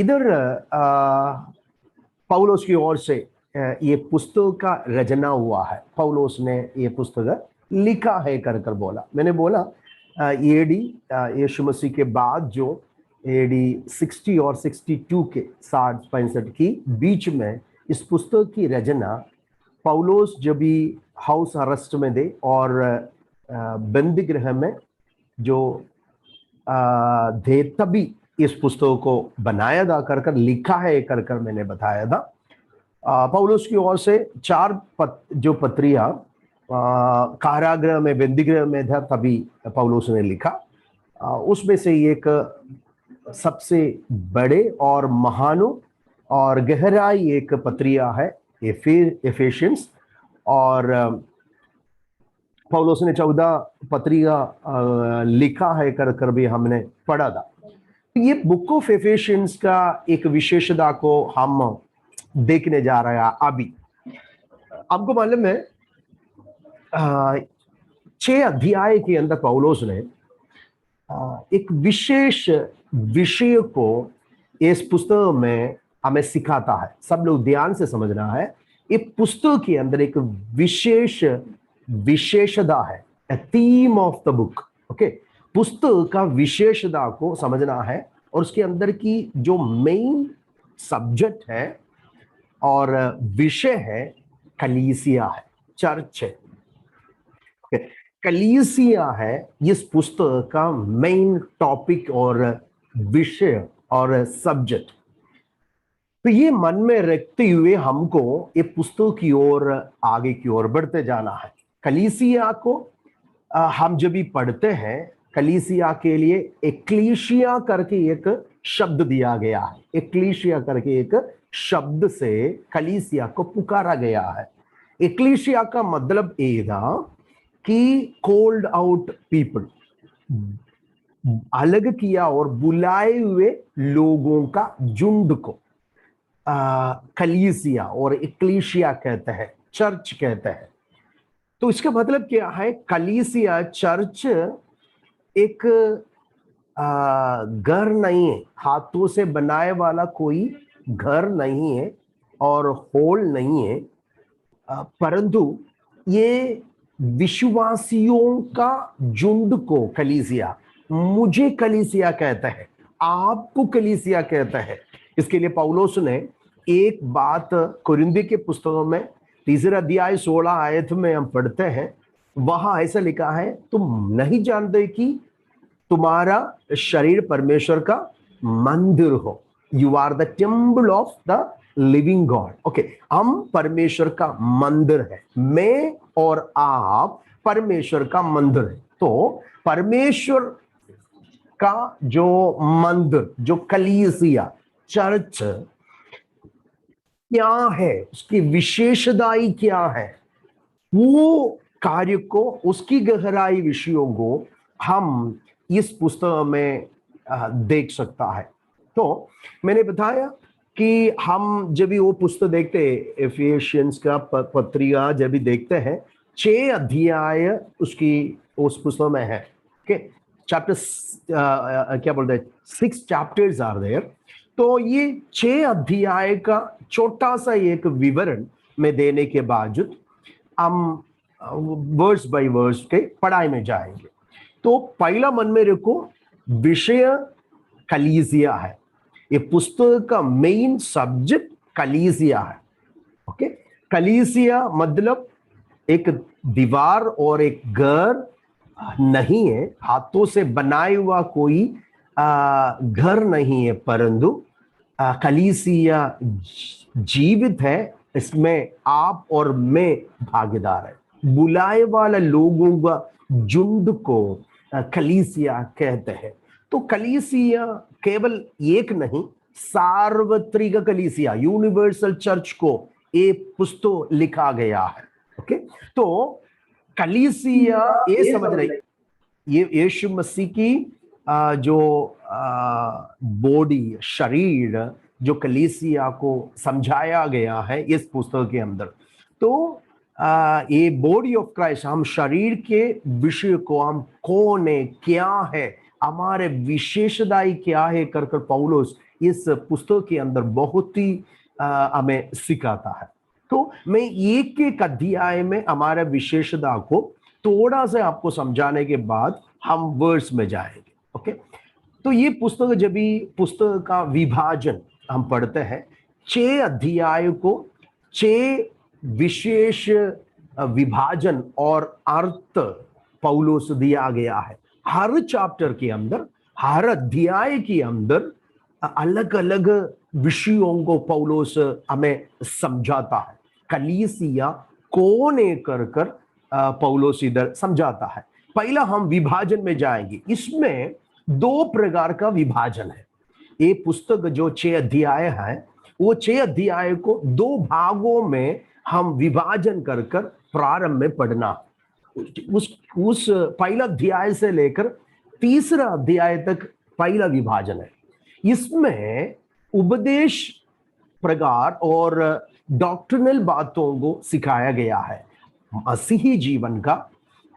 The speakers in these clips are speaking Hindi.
इधर पौलुस की ओर से ये पुस्तक का रचना हुआ है। पौलुस ने ये पुस्तक लिखा है कर कर बोला। मैंने बोला एडी यीशु मसीह के बाद जो एडी 60 और 62 के 60-65 की बीच में इस पुस्तक की रचना पौलुस जब भी हाउस अरेस्ट में थे और बंदी गृह में जो थे तभी इस पुस्तक को बनाया था कर कर लिखा है कर कर मैंने बताया था। पौलुस की ओर से 4 जो पत्रियां कारागृह में बंदीगृह में था तभी पौलुस ने लिखा। उसमें से एक सबसे बड़े और महानु और गहराई एक पत्रिया है एफेशियंस, और पौलुस ने 14 पत्रिका लिखा है कर कर भी हमने पढ़ा था। ये बुक ऑफ एफेशियंस का एक विशेषता को हम देखने जा रहे हैं अभी। आपको मालूम है 6 अध्याय के अंदर पौलुस ने एक विशेष विषय को इस पुस्तक में हमें सिखाता है। सब लोग ध्यान से समझना है, ये पुस्तक के अंदर एक विशेष विशेषता है, a theme of the book। Okay, पुस्तक का विशेषता को समझना है और उसके अंदर की जो मेन सब्जेक्ट है और विषय है कलीसिया है, चर्च है। कलीसिया है इस पुस्तक का मेन टॉपिक और विषय और सब्जेक्ट। तो ये मन में रखते हुए हमको ये पुस्तक की ओर आगे की ओर बढ़ते जाना है। कलीसिया को हम जब भी पढ़ते हैं, कलीसिया के लिए एक्लीशिया करके एक शब्द दिया गया है। एक्लीशिया करके एक शब्द से कलीसिया को पुकारा गया है। एक्लीशिया का मतलब ये था कि कॉल्ड आउट पीपल, अलग किया और बुलाए हुए लोगों का झुंड को कलीसिया और एक्लीशिया कहते हैं, चर्च कहते हैं। तो इसका मतलब क्या है? कलीसिया चर्च एक घर नहीं है, हाथों से बनाए वाला कोई घर नहीं है और हॉल नहीं है, परंतु ये विश्वासियों का झुंड को कलीसिया, मुझे कलीसिया कहता है, आपको कलीसिया कहता है। इसके लिए पौलुस ने एक बात कुरिन्दी के पुस्तकों में 3 अध्याय 16 आयत में हम पढ़ते हैं, वहां ऐसा लिखा है, तुम नहीं जानते कि तुम्हारा शरीर परमेश्वर का मंदिर हो, you are the temple of the living God. Okay, हम परमेश्वर का मंदिर है, मैं और आप परमेश्वर का मंदिर है। तो परमेश्वर का जो मंदिर, जो कलीसिया चर्च क्या है, उसकी विशेषताएं क्या है, वो कार्य को, उसकी गहराई विषयों को हम इस पुस्तक में देख सकता है। तो मैंने बताया कि हम जब भी वो पुस्तक देखते हैं, एफेशियंस का पत्रिका जब भी देखते हैं, 6 अध्याय उसकी उस पुस्तक में है। ओके, चैप्टर क्या बोलते हैं, 6 चैप्टर्स आर देयर। तो ये 6 अध्याय का छोटा सा एक विवरण में देने के बावजूद हम वर्स बाय वर्स के पढ़ाई में जाएंगे। तो पहला मन में रखो, विषय कलीसिया है। ये पुस्तक का मेन सब्जेक्ट कलीसिया है। ओके, कलीसिया मतलब एक दीवार और एक घर नहीं है, हाथों से बनाया हुआ कोई घर नहीं है, परंतु कलीसिया जीवित है, इसमें आप और मैं भागीदार है। बुलाए वाला लोगों का झुंड को कलीसिया कहते हैं। तो कलीसिया केवल एक नहीं, सार्वत्रिक कलीसिया, यूनिवर्सल चर्च को एक पुस्तक लिखा गया है। ओके, तो कलीसिया ये समझ रही, ये यीशु मसीह की जो बॉडी, शरीर, जो कलीसिया को समझाया गया है इस पुस्तक के अंदर। तो ये बॉडी ऑफ क्राइस्ट, हम शरीर के विषय को, हम कौन है, क्या है, हमारे विशेषताएं क्या है कर कर पौलुस इस पुस्तक के अंदर बहुत ही हमें सिखाता है। तो मैं एक एक अध्याय में हमारे विशेषता को थोड़ा सा आपको समझाने के बाद हम वर्ड्स में जाएंगे। ओके, तो ये पुस्तक जब भी पुस्तक का विभाजन हम पढ़ते हैं, 6 अध्याय को 6 विशेष विभाजन और अर्थ पौलुस दिया गया है। हर चैप्टर के अंदर, हर अध्याय के अंदर अलग अलग विषयों को पौलुस हमें समझाता है। कलीसिया कौन है कर पौलुस इधर समझाता है। पहला हम विभाजन में जाएंगे। इसमें 2 प्रकार का विभाजन है। ये पुस्तक जो 6 अध्याय है, वो 6 अध्याय को 2 भागों में हम विभाजन कर प्रारंभ में पढ़ना। उस पहला अध्याय से लेकर तीसरा अध्याय तक पहला विभाजन है। इसमें उपदेश प्रकार और डॉक्ट्रिनल बातों को सिखाया गया है। मसीही जीवन का,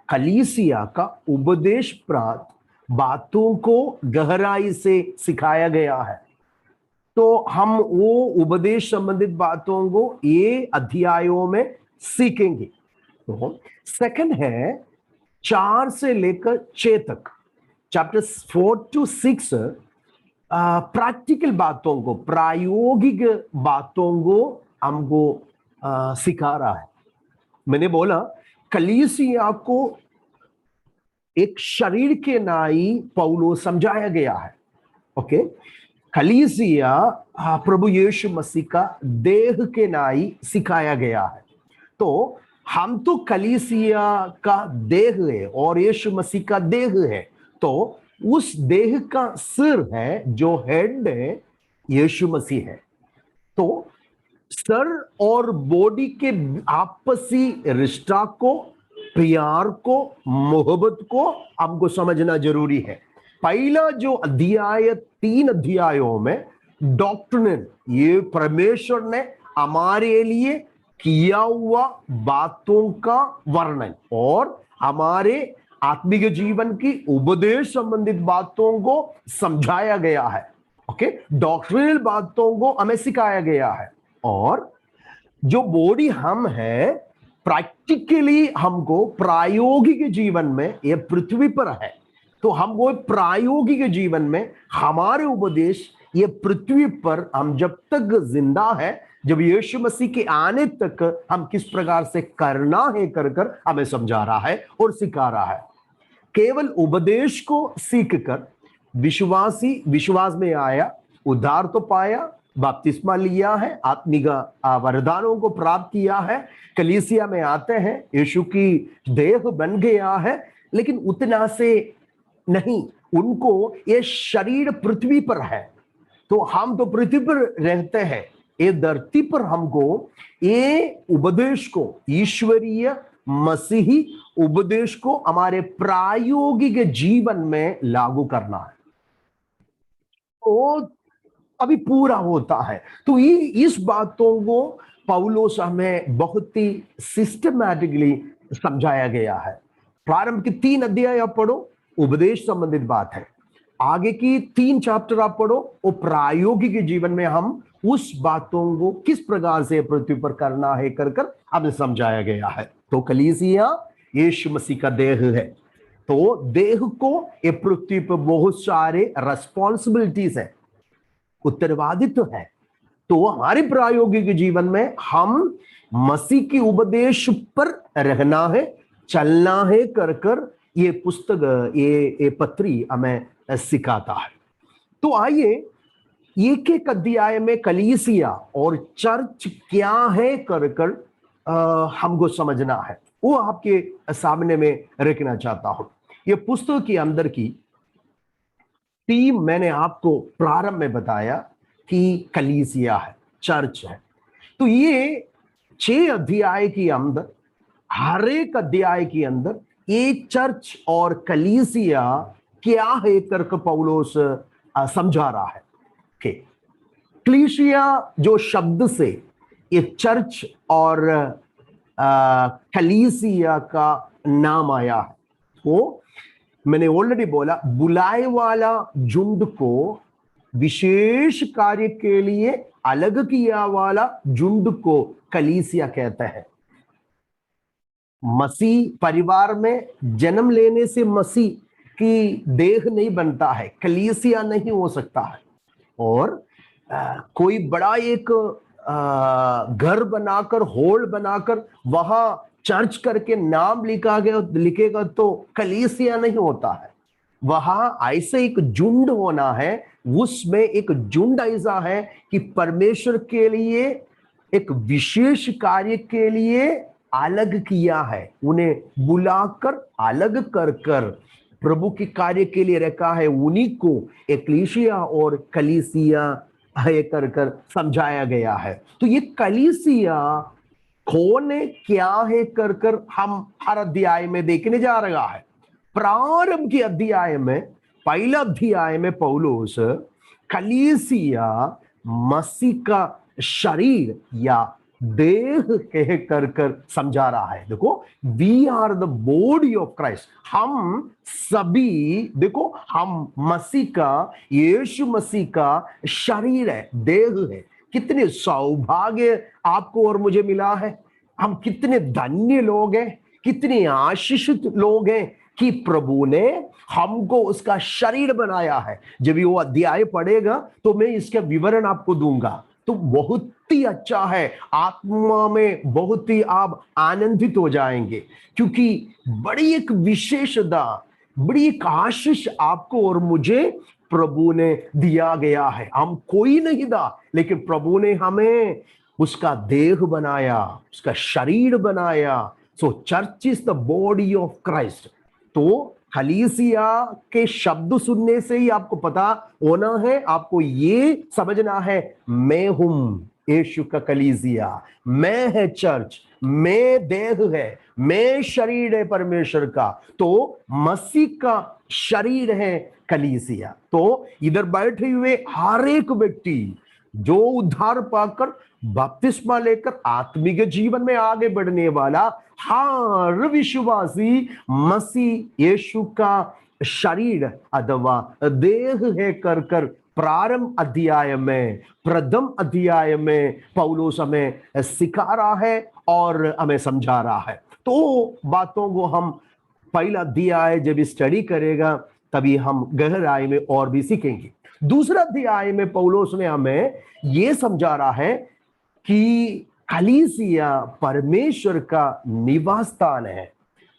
कलीसिया का उपदेश प्राप्त बातों को गहराई से सिखाया गया है। तो हम वो उपदेश संबंधित बातों को ये अध्यायों में सीखेंगे। तो सेकंड है 4 से लेकर 6 तक, चैप्टर्स 4 to 6 प्रैक्टिकल बातों को, प्रायोगिक बातों को हमको सिखा रहा है। मैंने बोला कलीसिया को एक शरीर के नाई पौलुस समझाया गया है। ओके, कलीसिया प्रभु यीशु मसीह का देह के नाई सिखाया गया है। तो हम तो कलीसिया का देह है और यीशु मसीह का देह है। तो उस देह का सिर है, जो हेड है, यीशु मसीह है। तो सर और बॉडी के आपसी रिश्ता को, प्यार को, मोहब्बत को हमको समझना जरूरी है। पहला जो अध्याय 3 अध्यायों में डॉक्ट्रिन, ये परमेश्वर ने हमारे लिए किया हुआ बातों का वर्णन और हमारे आत्मिक जीवन की उपदेश संबंधित बातों को समझाया गया है। ओके, डॉक्ट्रिनल बातों को हमें सिखाया गया है। और जो बॉडी हम है, प्रैक्टिकली हमको प्रायोगिक जीवन में, ये पृथ्वी पर है, तो हमको प्रायोगिक जीवन में हमारे उपदेश ये पृथ्वी पर हम जब तक जिंदा है, जब यीशु मसीह के आने तक हम किस प्रकार से करना है कर हमें समझा रहा है और सिखा रहा है। केवल उपदेश को सीखकर विश्वासी विश्वास में आया, उद्धार तो पाया, बपतिस्मा लिया है, आत्मिक वरदानों को प्राप्त किया है, कलीसिया में आते हैं, यीशु की देह बन गया है, लेकिन उतना से नहीं, उनको ये शरीर पृथ्वी पर है। तो हम तो पृथ्वी पर रहते हैं, ये धरती पर हमको ये उपदेश को, ईश्वरीय मसीही उपदेश को हमारे प्रायोगिक जीवन में लागू करना है। तो अभी पूरा होता है। तो ये इस बातों को पौलुस हमें बहुत ही सिस्टमैटिकली समझाया गया है। प्रारंभ के 3 अध्याय आप पढ़ो, उपदेश संबंधित बात है। आगे की 3 चैप्टर आप पढ़ो, वो प्रायोगिक जीवन में हम उस बातों को किस प्रकार से पृथ्वी पर करना है कर हमें समझाया गया है। तो कलीसिया यीशु मसीह का देह है। तो देह को ये पृथ्वी पर बहुत सारे रेस्पॉन्सिबिलिटीज है, उत्तरवादित्व है। तो हमारे प्रायोगिक जीवन में हम मसीह की उपदेश पर रहना है, चलना है कर ये पुस्तक, ये पत्री हमें सिखाता है। तो आइए एक एक अध्याय में कलीसिया और चर्च क्या है कर हमको समझना है, वो आपके सामने में रखना चाहता हूं। ये पुस्तक के अंदर की टीम मैंने आपको प्रारंभ में बताया कि कलीसिया है, चर्च है। तो ये 6 अध्याय के अंदर, हर एक अध्याय के अंदर ये चर्च और कलीसिया क्या है करके पौलुस समझा रहा है। कलीसिया जो शब्द से ये चर्च और कलीसिया का नाम आया है, वो मैंने ऑलरेडी बोला, बुलाए वाला झुंड को विशेष कार्य के लिए अलग किया वाला झुंड को कलीसिया कहते हैं। मसीह परिवार में जन्म लेने से मसीह की देह नहीं बनता है, कलीसिया नहीं हो सकता है। और कोई बड़ा एक घर बनाकर, हॉल बनाकर वहां चर्च करके नाम लिखेगा तो कलीसिया नहीं होता है। वहां ऐसे एक झुंड होना है, उसमें एक झुंड ऐसा है कि परमेश्वर के लिए एक विशेष कार्य के लिए अलग किया है, उन्हें बुलाकर अलग कर कर प्रभु के कार्य के लिए रखा है। उन्हीं को एक्लीसिया और कलीसिया कर कर समझाया गया है। तो ये कलीसिया कौन है, क्या है कर कर हम हर अध्याय में देखने जा रहा है। प्रारंभ के अध्याय में, पहला अध्याय में पौलुस कलीसिया मसीह का शरीर या देह कह कर कर समझा रहा है। देखो, we are the body of Christ. हम सभी, देखो, हम मसीह का, यीशु मसीह का शरीर है, देह है। कितने सौभाग्य आपको और मुझे मिला है। हम कितने धन्य लोग हैं, कितने आशीषित लोग हैं कि प्रभु ने हमको उसका शरीर बनाया है। जब ये वो अध्याय पढ़ेगा तो मैं इसका विवरण आपको दूंगा, तो बहुत ही अच्छा है। आत्मा में बहुत ही आप आनंदित हो जाएंगे, क्योंकि बड़ी एक विशेषता, बड़ी एक आशीष आपको और मुझे प्रभु ने दिया गया है। हम कोई नहीं था, लेकिन प्रभु ने हमें उसका देह बनाया, उसका शरीर बनाया। So church is the body of Christ. तो कलीसिया के शब्द सुनने से ही आपको पता होना है, आपको ये समझना है, मैं हूं यीशु का कलीसिया, मैं है चर्च, मैं देह है, मैं शरीर है परमेश्वर का। तो मसीह का शरीर है कलीसिया। तो इधर बैठे हुए हर एक व्यक्ति जो उद्धार पाकर बपतिस्मा लेकर आत्मिक जीवन में आगे बढ़ने वाला हर विश्वासी मसीह यीशु का शरीर अथवा देह है कर कर प्रारंभ अध्याय में, प्रथम अध्याय में पौलुस हमें सिखा रहा है और हमें समझा रहा है। तो बातों को हम पहला अध्याय जब स्टडी करेगा तभी हम गहराई में और भी सीखेंगे। दूसरा अध्याय में पौलुस ने हमें यह समझा रहा है कि कलीसिया परमेश्वर का निवास स्थान है।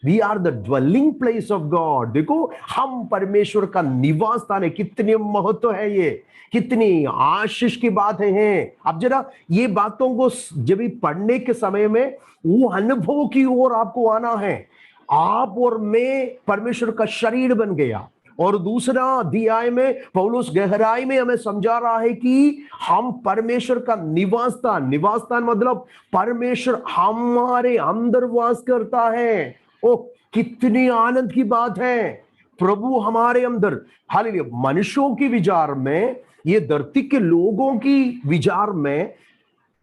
We are the dwelling place of God. देखो, हम परमेश्वर का निवास स्थान है। कितने महत्व है ये, कितनी आशीष की बात है। अब जरा ये बातों को जब भी पढ़ने के समय में वो अनुभव की ओर आपको आना है। आप और मैं परमेश्वर का शरीर बन गया। और दूसरा अध्याय में पौलुस गहराई में हमें समझा रहा है कि हम परमेश्वर का निवास स्थान, निवास स्थान मतलब परमेश्वर हमारे अंदर वास करता है। ओ, कितनी आनंद की बात है, प्रभु हमारे अंदर। हालेलुया। मनुष्यों की विचार में, ये धरती के लोगों की विचार में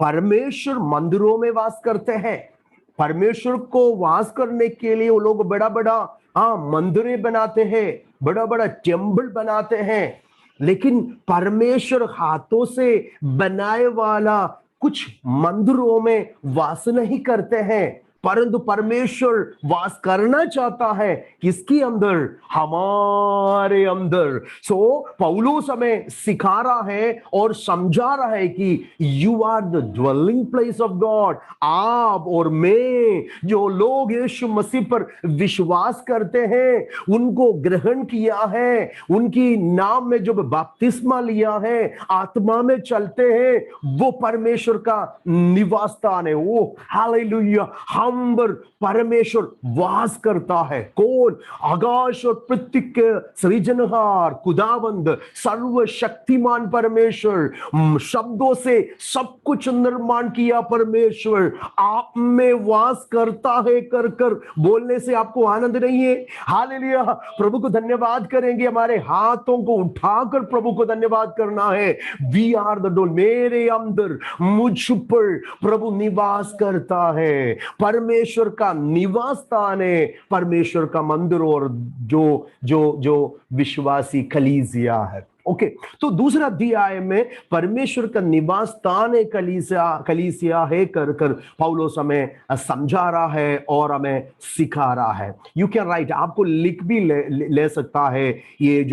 परमेश्वर मंदिरों में वास करते हैं। परमेश्वर को वास करने के लिए वो लोग बड़ा बड़ा मंदिरें बनाते हैं, बड़ा बड़ा टेम्पल बनाते हैं। लेकिन परमेश्वर हाथों से बनाए वाला कुछ मंदिरों में वास नहीं करते हैं, परंतु परमेश्वर वास करना चाहता है किसके अंदर? हमारे अंदर। सो पौलुस हमें सिखा रहा है और समझा रहा है कि you are the dwelling place of God. आप और मैं, जो लोग यीशु मसीह पर विश्वास करते हैं, उनको ग्रहण किया है, उनकी नाम में जो बपतिस्मा लिया है, आत्मा में चलते हैं, वो परमेश्वर का निवास स्थान है। वो हालेलुया। हम पर परमेश्वर वास करता है। कौन? आकाश और पृथ्वी के सृजनहार खुदावंद सर्वशक्तिमान परमेश्वर। शब्दों से सब कुछ निर्माण किया परमेश्वर आप में वास करता है कर कर बोलने से आपको आनंद नहीं है? हालेलुया। प्रभु को धन्यवाद करेंगे। हमारे हाथों को उठाकर प्रभु को धन्यवाद करना है। वी आर द डोल। मेरे अंदर, मुझ पर प्रभु निवास करता है। परमेश्वर का निवास स्थान है, परमेश्वर का मंदिर और जो जो जो विश्वासी कलीसिया है। ओके, तो दूसरा अध्याय में परमेश्वर का निवास स्थान है, कलीसिया है कर कर पौलुस हमें समझा रहा है और हमें सिखा रहा है। यू कैन राइट, आपको लिख भी ले सकता है ये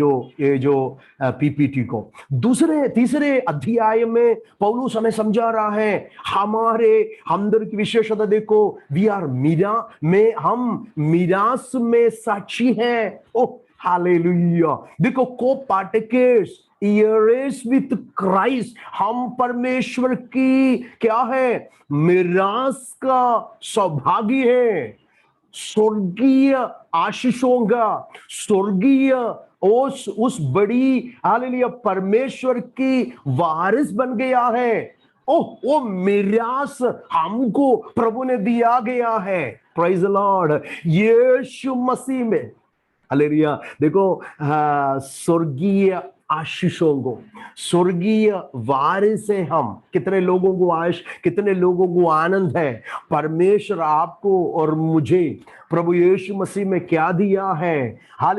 जो पीपीटी को। दूसरे तीसरे अध्याय में पौलुस हमें समझा रहा है हमारे अंदर की विशेषता देखो, वी आर मीरा में, हम मीरास में साक्षी हैं। ओह हालेलुया, देखो को पार्टिकल्स ईयर्स विथ क्राइस्ट, हम परमेश्वर की क्या है, मिरास का सौभाग्य है, स्वर्गीय आशीषों का, स्वर्गीय उस बड़ी हालेलुया परमेश्वर की वारिस बन गया है। वो मिरास हमको प्रभु ने दिया गया है। प्रेज द लॉर्ड, यीशु मसीह में। हालेलुया, देखो स्वर्गीय आशीषों को, स्वर्गीय वारिस है हम। कितने लोगों को कितने लोगों को आनंद है, परमेश्वर आपको और मुझे प्रभु यीशु मसीह में क्या दिया है,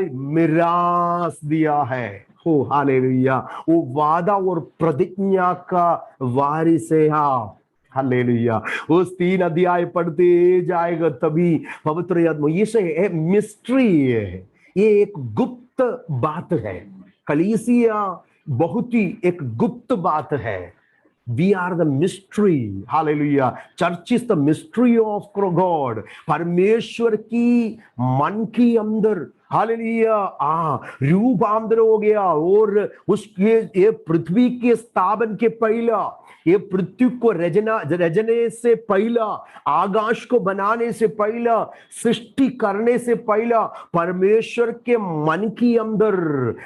मिरास दिया है। हो हालेलुया, वो वादा और प्रतिज्ञा का वारिस है आप। हालेलुया, उस 3 अध्याय पढ़ते जाएगा तभी पवित्र आत्मा, ये मिस्ट्री है, ये एक गुप्त बात है। कलीसिया बहुत ही एक गुप्त बात है। We are the mystery. Hallelujah. Church is the mystery of God. परमेश्वर की मन की अंदर हालेलुया रूपांतर हो गया, और उसके ये पृथ्वी के स्थापन के पहला, ये पृथ्वी को रचने से पहला, आकाश को बनाने से पहला, सृष्टि करने से पहला परमेश्वर के मन की अंदर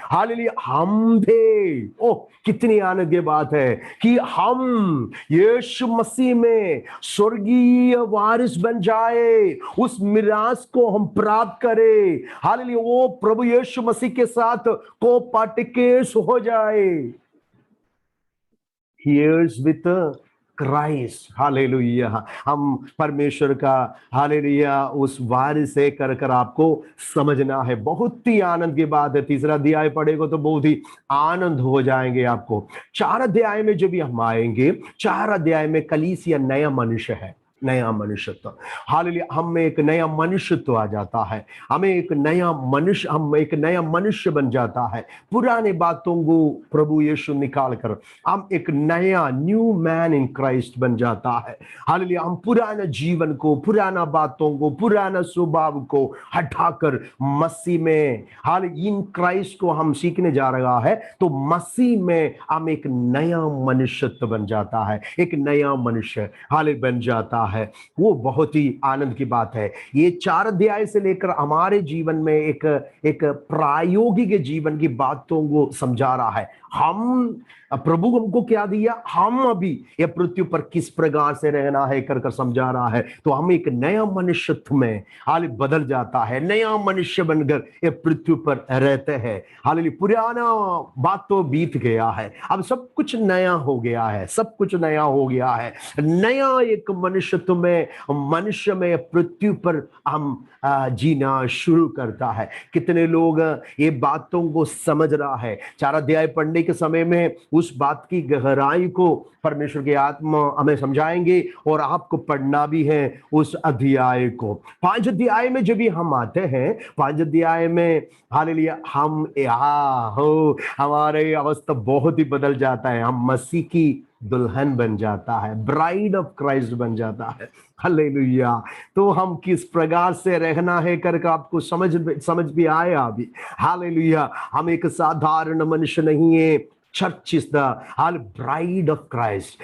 हालेलुया हम थे। ओह कितनी आनंद की बात है कि हम यीशु मसीह में स्वर्गीय वारिस बन जाए, उस मिरास को हम प्राप्त करें। हालेलुया, वो प्रभु यीशु मसीह के साथ को पार्टिकेस हो जाए। Here's with Christ. हालेलुया, हम परमेश्वर का हालेलुया उस वारिस से कर आपको समझना है। बहुत ही आनंद की बात है। तीसरा अध्याय पढ़ेगा तो बहुत ही आनंद हो जाएंगे आपको। 4 अध्याय में जब भी हम आएंगे, 4 अध्याय में कलीसिया नया मनुष्य है, नया मनुष्यत्व। हालेलुया, हम में एक नया मनुष्यत्व आ जाता है, हम एक नया मनुष्य बन जाता है। पुराने बातों को प्रभु यीशु निकाल कर हम एक नया न्यू मैन इन क्राइस्ट बन जाता है। हालेलुया, हम पुराना जीवन को, पुराना बातों को, पुराना स्वभाव को हटाकर मसीह में इन क्राइस्ट को हम सीखने जा रहा है, तो मसीह में हम एक नया मनुष्यत्व बन जाता है, एक नया मनुष्य बन जाता है। वो बहुत ही आनंद की बात है। ये 4 अध्याय से लेकर हमारे जीवन में एक प्रायोगिक जीवन की बातों को समझा रहा है। हम प्रभु हमको क्या दिया, हम अभी ये पृथ्वी पर किस प्रकार से रहना है कर समझा रहा है। तो हम एक नया मनुष्यत्व में बदल जाता है, नया मनुष्य बनकर ये पृथ्वी पर रहते हैं। हालेलुया, पुराना बात तो बीत गया है, अब सब कुछ नया हो गया है, सब कुछ नया हो गया है। नया एक मनुष्यत्व में, मनुष्य में पृथ्वी पर हम जीना शुरू करता है। कितने लोग ये बातों को समझ रहा है। 4 अध्याय पढ़ने के समय में उस बात की गहराई को परमेश्वर की आत्मा हमें समझाएंगे, और आपको पढ़ना भी है उस अध्याय को। 5 अध्याय में जब भी हम आते हैं, 5 अध्याय में हालेलुया हम हमारे अवस्था बहुत ही बदल जाता है। हम मसीह की दुल्हन बन जाता है, ब्राइड ऑफ क्राइस्ट बन जाता है। हालेलुया, तो हम किस प्रकार से रहना है करके आपको समझ भी आया अभी। हालेलुया, हम एक साधारण मनुष्य नहीं है। Church is the bride of Christ.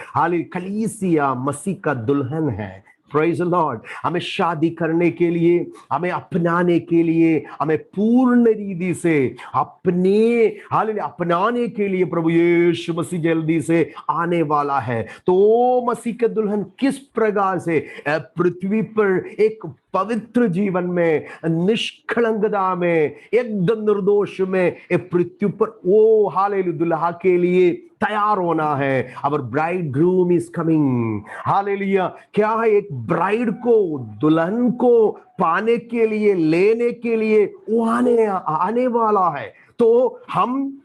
कलीसिया मसीह का दुल्हन है। प्रेज द लॉर्ड, हमें शादी करने के लिए, हमें अपनाने के लिए, हमें पूर्ण रीति से अपनाने के लिए प्रभु यीशु मसीह जल्दी से आने वाला है। तो मसीह के दुल्हन किस प्रकार से पृथ्वी पर एक पवित्र जीवन में, निष्कलंकता में, एकदम निर्दोष में पृथ्वी पर वो हालेलुया दुल्हा के लिए तैयार होना है। Our bride groom is coming. Hallelujah, क्या है, एक ब्राइड को, दुल्हन को पाने के लिए, लेने के लिए वो आने वाला है। तो हम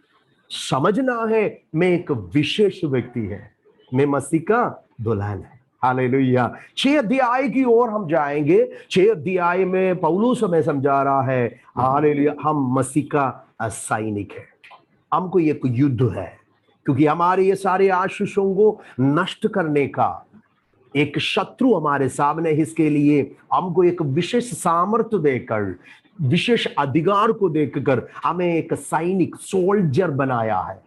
समझना है मैं एक विशेष व्यक्ति है, मैं मसीह का दुल्हन है। हालेलुया। 6 अध्याय की ओर हम जाएंगे। 6 अध्याय में पौलुस हमें समझा रहा है, हालेलुया, हम मसीह का सैनिक है। हमको एक युद्ध है, क्योंकि हमारे ये सारे आशीषों को नष्ट करने का एक शत्रु हमारे सामने है। इसके लिए हमको एक विशेष सामर्थ्य देकर, विशेष अधिकार को देखकर हमें एक सैनिक सोल्जर बनाया है।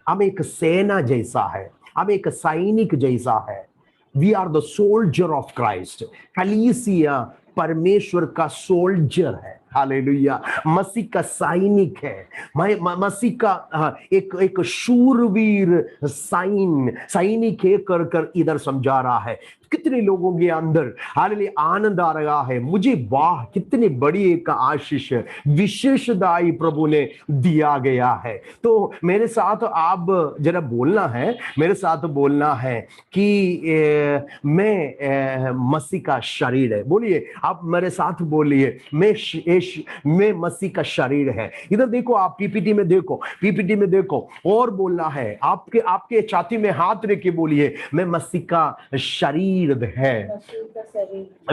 हम एक सेना जैसा है, हम एक सैनिक जैसा है। We are the soldier of Christ. कलीसिया परमेश्वर का सोल्जर है। हालेलुया। मसीह का सैनिक है। मसीह का एक शूरवीर सैनिक है कर कर इधर समझा रहा है। कितने लोगों के अंदर हालेलुया आनंद आ रहा है। मुझे वाह, कितनी बड़ी एक आशीष विशेषदाई प्रभु ने दिया गया है। तो मेरे साथ आप जरा बोलना है, मेरे साथ बोलना है कि मैं मसीह का शरीर है। बोलिए, आप मेरे साथ बोलिए, मैं मसीह का शरीर है। इधर देखो, आप पीपीटी में देखो, पीपीटी में देखो, और बोलना है आपके आपके छाती में हाथ रख के बोलिए, मैं मसीह का शरीर है,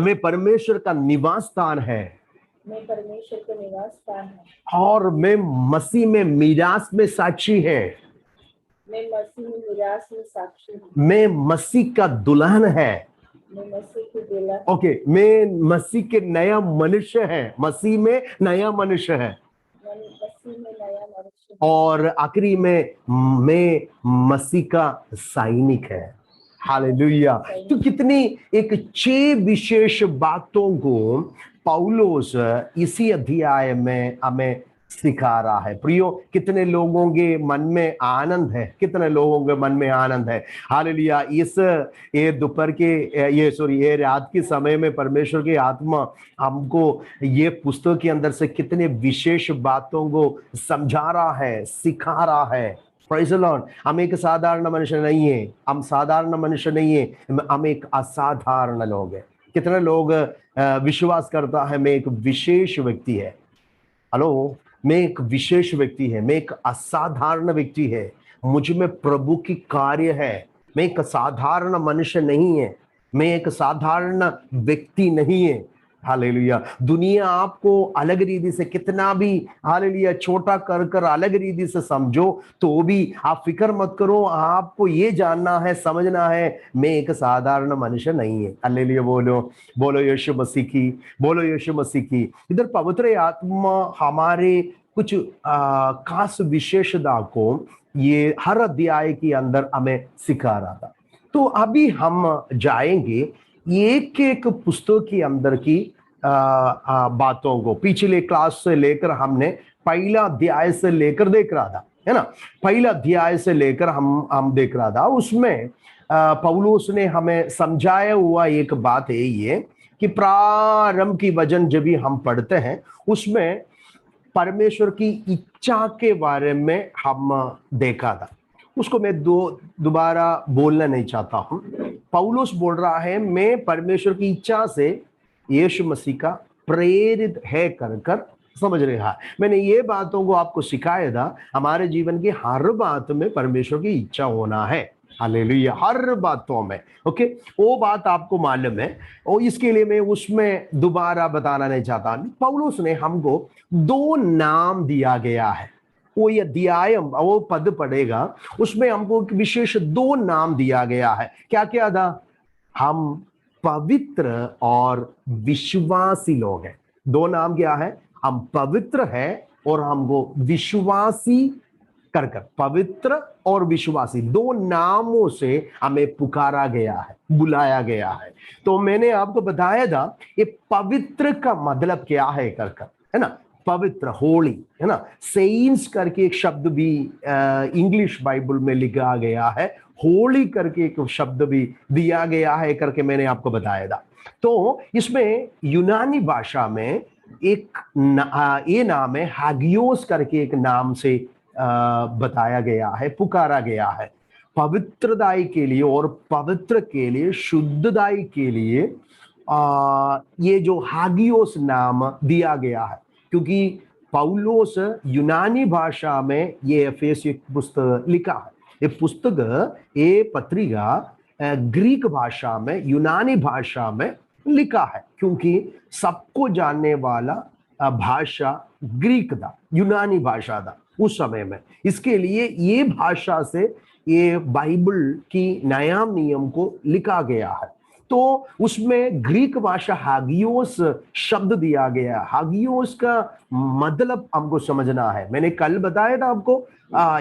मैं परमेश्वर का निवास स्थान है, मैं परमेश्वर का निवास स्थान है, और मैं मसीह में मीरास में साक्षी है, मैं मसीह में मीरास में साक्षी हूँ, मैं मसीह का दुल्हन है, मैं मसीह की दुल्हन, ओके, मैं मसीह के नया मनुष्य है, मसीह में नया मनुष्य है, मसीह में नया मनुष्य, और आखिरी में मैं मसीह का सैनिक है। हालेलुया। तो कितनी एक 6 विशेष बातों को पौलुस इसी अध्याय में हमें सिखा रहा है। प्रियो, कितने लोगों के मन में आनंद है, कितने लोगों के मन में आनंद है। हालेलुया। ये दोपहर के ये रात के समय में परमेश्वर की आत्मा हमको ये पुस्तक के अंदर से कितने विशेष बातों को समझा रहा है, सिखा रहा है। Praise the Lord. हम एक साधारण मनुष्य नहीं है, हम साधारण मनुष्य नहीं है, हम एक असाधारण लोग हैं। कितने लोग विश्वास करता है मैं एक विशेष व्यक्ति है। हेलो, मैं एक विशेष व्यक्ति है, मैं एक असाधारण व्यक्ति है, मुझ में प्रभु की कार्य है, मैं एक साधारण मनुष्य नहीं है, मैं एक साधारण व्यक्ति नहीं है। हालेलुया। दुनिया आपको अलग रीति से कितना भी हालेलुया छोटा कर कर अलग रीति से समझो, तो भी आप फिक्र मत करो। आपको ये जानना है, समझना है, मैं एक साधारण मनुष्य नहीं है। हालेलुया। बोलो, बोलो यीशु मसीह की, बोलो यीशु मसीह की। इधर पवित्र आत्मा हमारे कुछ खास विशेषता को ये हर अध्याय के अंदर हमें सिखा रहा था। तो अभी हम जाएंगे एक एक पुस्तक के अंदर की बातों को। पिछले क्लास से लेकर हमने पहला अध्याय से लेकर देख रहा था, है ना। पहला अध्याय से लेकर हम देख रहा था। उसमें पौलुस ने हमें समझाया हुआ एक बात है ये कि प्रारंभ की वचन जब भी हम पढ़ते हैं उसमें परमेश्वर की इच्छा के बारे में हम देखा था। उसको मैं दोबारा बोलना नहीं चाहता हूं। पौलुस बोल रहा है मैं परमेश्वर की इच्छा से यीशु मसीह का प्रेरित है कर कर समझ रहा है। मैंने ये बातों को आपको सिखाया था। हमारे जीवन की हर बात में परमेश्वर की इच्छा होना है। हालेलुया। हर बातों में, ओके, वो बात आपको मालूम है, और इसके लिए मैं उसमें दोबारा बताना नहीं चाहता। पौलुस ने हमको 2 नाम दिया गया है। वो ये अध्याय, वो पद पढ़ेगा, उसमें हमको विशेष 2 नाम दिया गया है। क्या क्या था? हम पवित्र और विश्वासी लोग हैं। 2 नाम क्या है? हम पवित्र है और हमको विश्वासी कर कर, पवित्र और विश्वासी 2 नामों से हमें पुकारा गया है, बुलाया गया है। तो मैंने आपको बताया था ये पवित्र का मतलब क्या है कर कर, है ना। पवित्र, होली, है ना। सेंट्स करके एक शब्द भी इंग्लिश बाइबल में लिखा गया है, होली करके एक शब्द भी दिया गया है करके मैंने आपको बताया था। तो इसमें यूनानी भाषा में एक ये नाम है हागियोस करके एक नाम से बताया गया है, पुकारा गया है। पवित्रदाई के लिए और पवित्र के लिए, शुद्धदाई के लिए ये जो हागियोस नाम दिया गया है, क्योंकि पौलोस यूनानी भाषा में ये एफेसी पुस्तक लिखा है। ये पुस्तक, ये पत्रिका ग्रीक भाषा में, यूनानी भाषा में लिखा है, क्योंकि सबको जानने वाला भाषा ग्रीक था, यूनानी भाषा था उस समय में। इसके लिए ये भाषा से ये बाइबल की नया नियम को लिखा गया है। तो उसमें ग्रीक भाषा हागियोस शब्द दिया गया। हागियोस का मतलब हमको समझना है। मैंने कल बताया था आपको,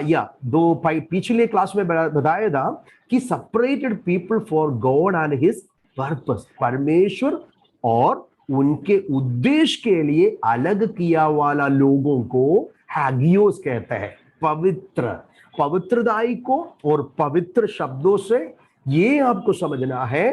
या पिछले क्लास में बताया था कि separated people for God and his purpose, परमेश्वर और उनके उद्देश्य के लिए अलग किया वाला लोगों को हागियोस कहते हैं, पवित्र, पवित्रदाई को। और पवित्र शब्दों से ये आपको समझना है,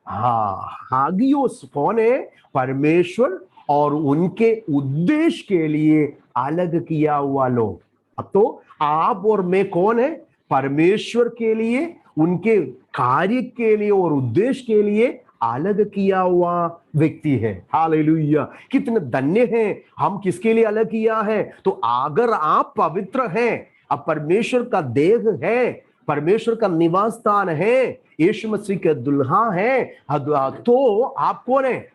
हागियोस कौन है? परमेश्वर और उनके उद्देश्य के लिए अलग किया हुआ लोग। अब तो आप और मैं कौन है? परमेश्वर के लिए, उनके कार्य के लिए और उद्देश्य के लिए अलग किया हुआ व्यक्ति है। हालेलुया! कितने धन्य हैं हम, किसके लिए अलग किया है। तो अगर आप पवित्र हैं, अब परमेश्वर का देह है, परमेश्वर का निवास स्थान है, यीशु मसीह के दुल्हा है, तो आप कौन है?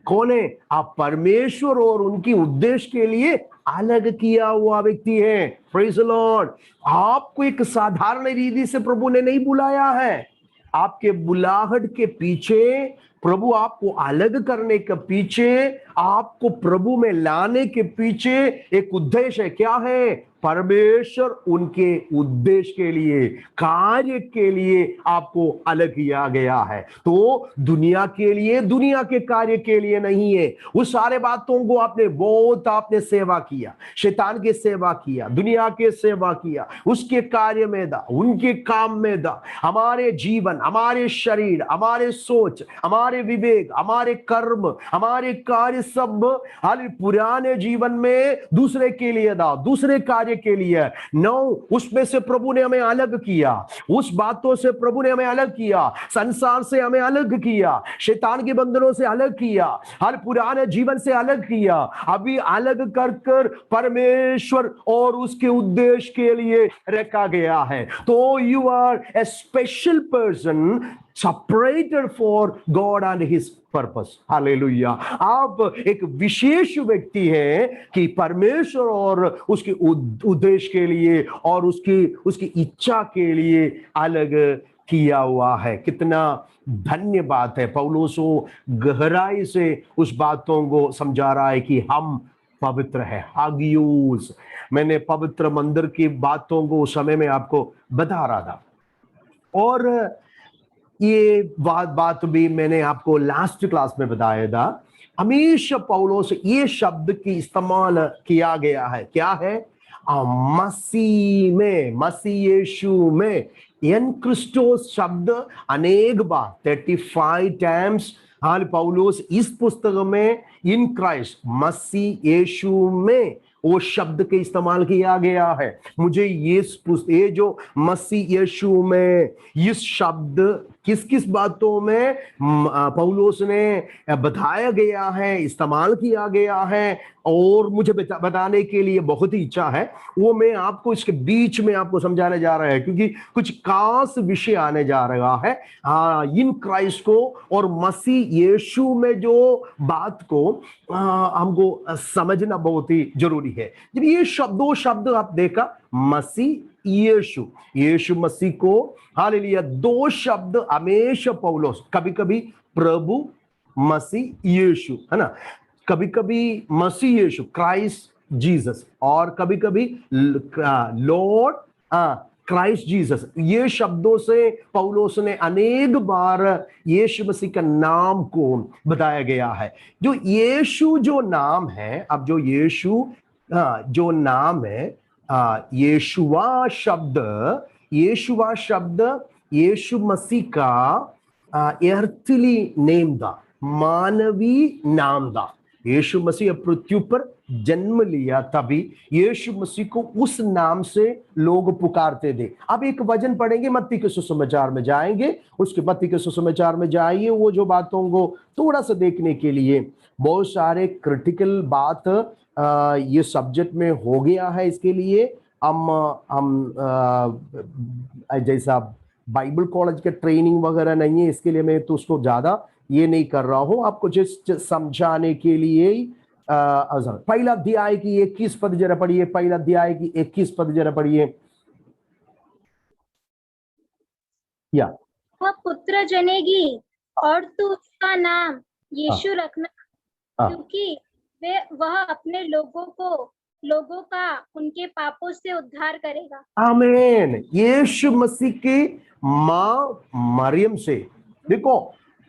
कौन है? आप परमेश्वर और उनकी उद्देश्य के लिए अलग किया हुआ व्यक्ति है। Praise the Lord! आपको एक साधारण रीति से प्रभु ने नहीं बुलाया है। आपके बुलाहट के पीछे, प्रभु आपको अलग करने के पीछे, आपको प्रभु में लाने के पीछे एक उद्देश्य है। क्या है? परमेश्वर उनके उद्देश्य के लिए, कार्य के लिए आपको अलग किया गया है। तो दुनिया के लिए, दुनिया के कार्य के लिए नहीं है। उस सारे बातों को आपने सेवा किया, शैतान की सेवा किया, दुनिया के सेवा किया, उसके कार्य में दा, उनके काम में दा। हमारे जीवन, हमारे शरीर, हमारे सोच, हमारे विवेक, हमारे कर्म, हमारे कार्य सब पुराने जीवन में दूसरे के लिए दा, दूसरे कार्य के लिए। नो, उसमें से प्रभु ने हमें अलग किया, उस बातों से प्रभु ने हमें अलग किया, संसार से हमें अलग किया, शैतान के बंधनों से अलग किया, हर पुराने जीवन से अलग किया। अभी अलग कर परमेश्वर और उसके उद्देश्य के लिए रखा गया है। तो you are a special person, separated for God and his purpose. हालेलुया! आप एक विशेष व्यक्ति हैं कि परमेश्वर और उसके उद्देश्य के लिए और उसकी इच्छा के लिए अलग किया हुआ है। कितना धन्य बात है। पौलुस गहराई से उस बातों को समझा रहा है कि हम पवित्र है। हागियोस, मैंने पवित्र मंदिर की बातों को उस समय में आपको बता रहा था। और ये बात भी मैंने आपको लास्ट क्लास में बताया था। हमेशा पौलुस ये शब्द की इस्तेमाल किया गया है। क्या है? मसीह में, मसीह यीशु में। इन क्रिस्टोस शब्द अनेक बार 35 टाइम्स पौलुस इस पुस्तक में इन क्राइस्ट, मसीह यीशु में, वो शब्द के इस्तेमाल किया गया है। मुझे ये जो मसीह यीशु में, इस शब्द किस किस बातों में पौलुस ने बताया गया है, इस्तेमाल किया गया है, और मुझे बताने के लिए बहुत ही इच्छा है। वो मैं आपको इसके बीच में आपको समझाने जा रहा है, क्योंकि कुछ खास विषय आने जा रहा है इन क्राइस्ट को और मसीह यीशु में जो बात को हमको समझना बहुत ही जरूरी है। जब ये शब्द आप देखा, मसीह यीशु, यीशु मसीह को, हालेलुया, दो शब्द हमेशा पौलुस, कभी कभी प्रभु मसीह यीशु, है ना, कभी कभी मसीह यीशु, क्राइस्ट जीसस, और कभी कभी लॉर्ड क्राइस्ट जीसस। ये शब्दों से पौलुस ने अनेक बार यीशु मसीह का नाम को बताया गया है। जो यीशु जो नाम है, अब जो यीशु जो नाम है, यीशुआ शब्द यीशु मसीह का अर्थली नेम था, मानवी नाम था। यीशु मसीह पृथ्वी पर जन्म लिया, तभी यीशु मसीह को उस नाम से लोग पुकारते थे। अब एक वचन पढ़ेंगे, मत्ती के सुसमाचार में जाएंगे, उसके मत्ती के सुसमाचार में जाइए, वो जो बातों को थोड़ा सा देखने के लिए बहुत सारे क्रिटिकल बात ये सब्जेक्ट में हो गया है। इसके लिए हम जैसा बाइबल कॉलेज के ट्रेनिंग वगैरह नहीं है, इसके लिए मैं तो उसको ज्यादा ये नहीं कर रहा हूं, आपको जस्ट समझाने के लिए ही। पहला अध्याय की 21 पद जरा पढ़िए, पहला अध्याय की 21 पद जरा पढ़िए। या वह पुत्र जनेगी और तू उसका नाम यीशु रखना, क्योंकि वह अपने लोगों का उनके पापों से उद्धार करेगा। आमीन। यीशु मसीह की माँ मरियम से, देखो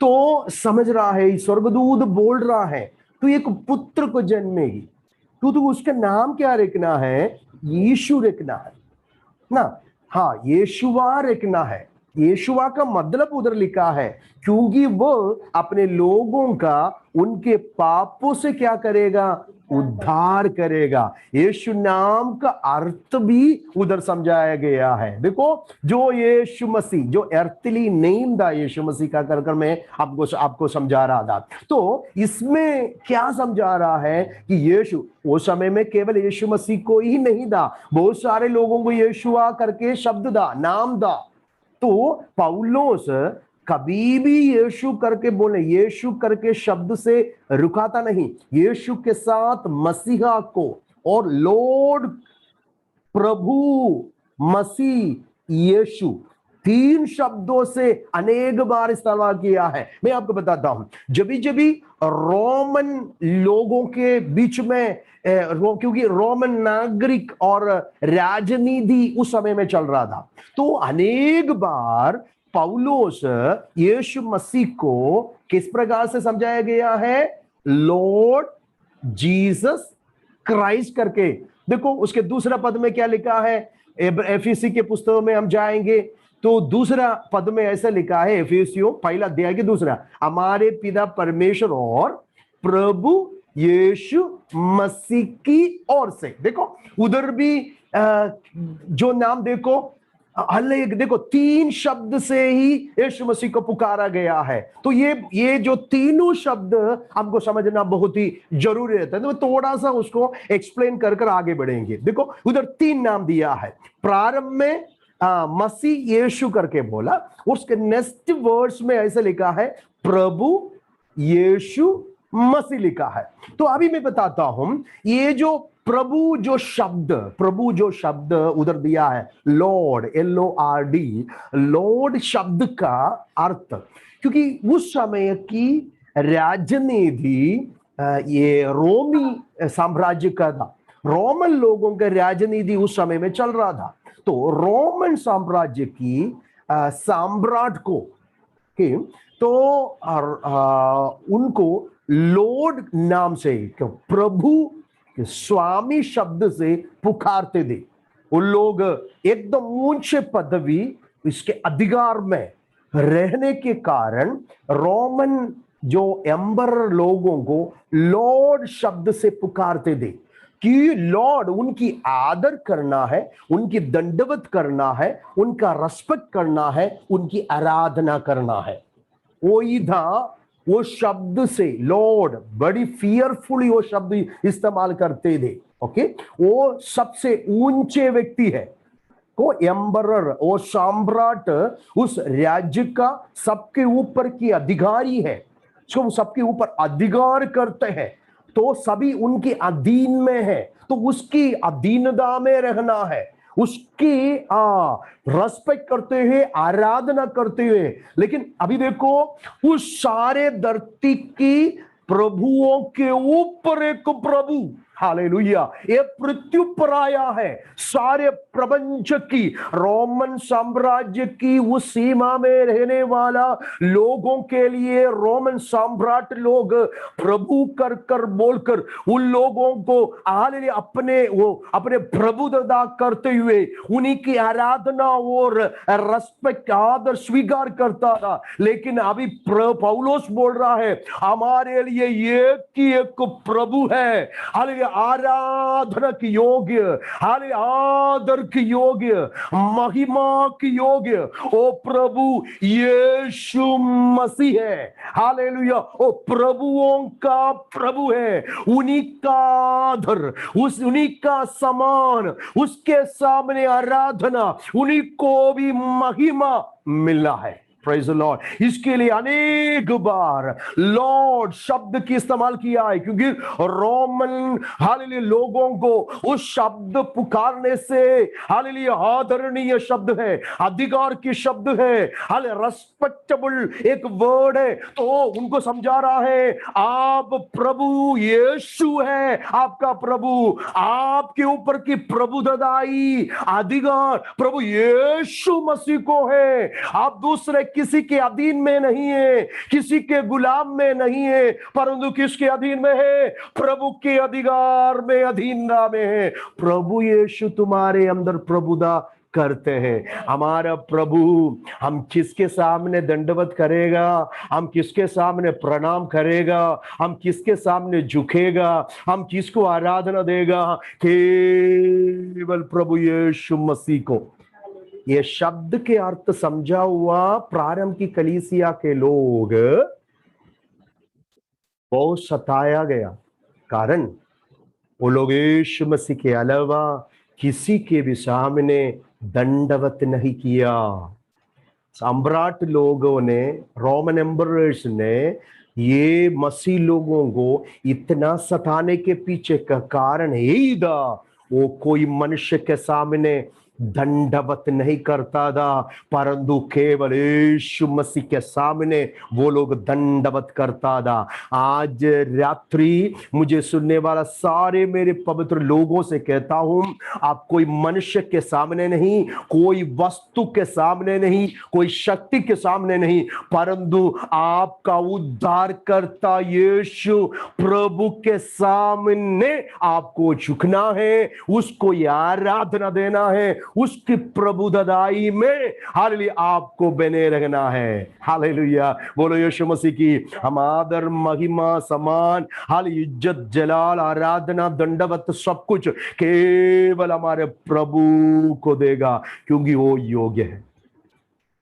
तो समझ रहा है, स्वर्गदूत बोल रहा है तू एक पुत्र को जन्मेगी, तो उसका नाम क्या रखना है? यीशु रखना है ना। हाँ, यीशुआ रखना है। यीशुआ का मतलब उधर लिखा है क्योंकि वो अपने लोगों का उनके पापों से क्या करेगा? उद्धार करेगा। यीशु नाम का अर्थ भी उधर समझाया गया है। देखो, जो यीशु मसीह, जो अर्थली नेम था यीशु मसीह का कर मैं आपको समझा रहा था, तो इसमें क्या समझा रहा है कि यीशु उस समय में केवल यीशु मसीह को ही नहीं था, बहुत सारे लोगों को यीशुआ करके शब्द था, नाम था। तो पौलुस कभी भी यीशु करके बोले, यीशु करके शब्द से रुकाता नहीं। यीशु के साथ मसीहा को और लॉर्ड, प्रभु, मसीह, यीशु, तीन शब्दों से अनेक बार इस्तेमाल किया है। मैं आपको बताता हूं, जब रोमन लोगों के बीच में क्योंकि रोमन नागरिक और राजनीति उस समय में चल रहा था, तो अनेक बार पौलुस यीशु मसीह को किस प्रकार से समझाया गया है? लॉर्ड जीसस क्राइस्ट करके। देखो उसके दूसरा पद में क्या लिखा है? एफएसी के पुस्तकों में हम जाएंगे तो दूसरा पद में ऐसा लिखा है, एफएसियों पहला अध्याय के दूसरा, हमारे पिता परमेश्वर और प्रभु यीशु मसीह की ओर से। देखो उधर भी जो नाम देखो, देखो तीन शब्द से ही यीशु मसीह को पुकारा गया है। तो ये जो तीनों शब्द हमको समझना बहुत ही जरूरी रहता है। तो थोड़ा सा उसको एक्सप्लेन कर आगे बढ़ेंगे। देखो उधर तीन नाम दिया है। प्रारंभ में मसीह यीशु करके बोला, उसके नेक्स्ट वर्ड्स में ऐसे लिखा है प्रभु यीशु मसीह लिखा है। तो अभी मैं बताता हूं, ये जो प्रभु जो शब्द उधर दिया है, लॉर्ड, LORD, लॉर्ड शब्द का अर्थ, क्योंकि उस समय की राजनीति ये रोमी साम्राज्य का था। रोमन लोगों का राजनीति उस समय में चल रहा था। तो रोमन साम्राज्य की सम्राट को तो उनको लॉर्ड नाम से, प्रभु स्वामी शब्द से पुकारते थे। उन लोग एकदम ऊंचे पदवी, इसके अधिकार में रहने के कारण रोमन जो एम्बर लोगों को लॉर्ड शब्द से पुकारते थे कि लॉर्ड, उनकी आदर करना है, उनकी दंडवत करना है, उनका रेस्पेक्ट करना है, उनकी आराधना करना है। वो ही था, वो शब्द से लॉर्ड बड़ी फियरफुली वो शब्द इस्तेमाल करते थे। ओके, वो सबसे ऊंचे व्यक्ति है को एम्बरर, वो सम्राट, उस राज्य का सबके ऊपर की अधिकारी है, जो सबके ऊपर अधिकार करते हैं, तो सभी उनके अधीन में है। तो उसकी अधीनता में रहना है, उसकी रेस्पेक्ट करते हुए, आराधना करते हुए। लेकिन अभी देखो, उस सारे धरती की प्रभुओं के ऊपर एक प्रभु, हालेलुया, ये पृथ्वी पर आया है। सारे प्रपंच की, रोमन साम्राज्य की उस सीमा में रहने वाला लोगों के लिए रोमन सम्राट लोग प्रभु कर कर बोलकर उन लोगों को हालेलुया अपने प्रभुता करते हुए उन्हीं की आराधना और रेस्पेक्ट, आदर स्वीकार करता था। लेकिन अभी पौलुस बोल रहा है, हमारे लिए एक ही एक प्रभु है, हालेलुया, आराधना की योग्य, हालेलुया आदर की योग्य, महिमा की योग्य ओ प्रभु यीशु मसीह है। हालेलुया, ओ प्रभुओं का प्रभु है, उन्हीं का आदर, उन्हीं का समान, उसके सामने आराधना, उन्हीं को भी महिमा मिला है। Praise the Lord. इसके लिए अनेक बार लॉर्ड शब्द की इस्तेमाल किया है, क्योंकि रोमन हालेलुया लोगों को उस शब्द पुकारने से हालेलुया आदरणीय शब्द है, अधिकार की शब्द है, हाले रेस्पेक्टेबल एक वर्ड है। तो उनको समझा रहा है आप प्रभु यीशु है, आपका प्रभु, आपके ऊपर की प्रभुदाई अधिकार प्रभु यीशु मसीह को है। आप दूसरे किसी के अधीन में नहीं है, किसी के गुलाम में नहीं है, परंतु किसके अधीन में है? प्रभु के अधिकार में, अधीनता में है। प्रभु यीशु तुम्हारे अंदर प्रभुदा करते हैं। हमारा प्रभु हम किसके सामने दंडवत करेगा, हम किसके सामने प्रणाम करेगा, हम किसके सामने झुकेगा, हम किसको आराधना देगा? केवल प्रभु यीशु मसीह को। ये शब्द के अर्थ समझा हुआ प्रारंभ की कलीसिया के लोग बहुत सताया गया, कारण वो लोग यीशु मसीह के अलावा किसी के भी सामने दंडवत नहीं किया। सम्राट लोगों ने, रोमन एम्परर्स ने ये मसीह लोगों को इतना सताने के पीछे का कारण यही था, वो कोई मनुष्य के सामने दंडवत नहीं करता था, परंतु केवल यीशु मसीह के सामने वो लोग दंडवत करता था। आज रात्रि मुझे सुनने वाला सारे मेरे पवित्र लोगों से कहता हूं, आप कोई मनुष्य के सामने नहीं, कोई वस्तु के सामने नहीं, कोई शक्ति के सामने नहीं, परंतु आपका उद्धारकर्ता यीशु प्रभु के सामने आपको झुकना है, उसको आराधना देना है, उसकी प्रभुदाई में हालेलुया आपको बने रहना है। हालेलुया, बोलो यीशु मसीह की। हम आदर, महिमा, सम्मान, हालेलुया, इज्जत, जलाल, आराधना, दंडवत सब कुछ केवल हमारे प्रभु को देगा, क्योंकि वो योग्य है।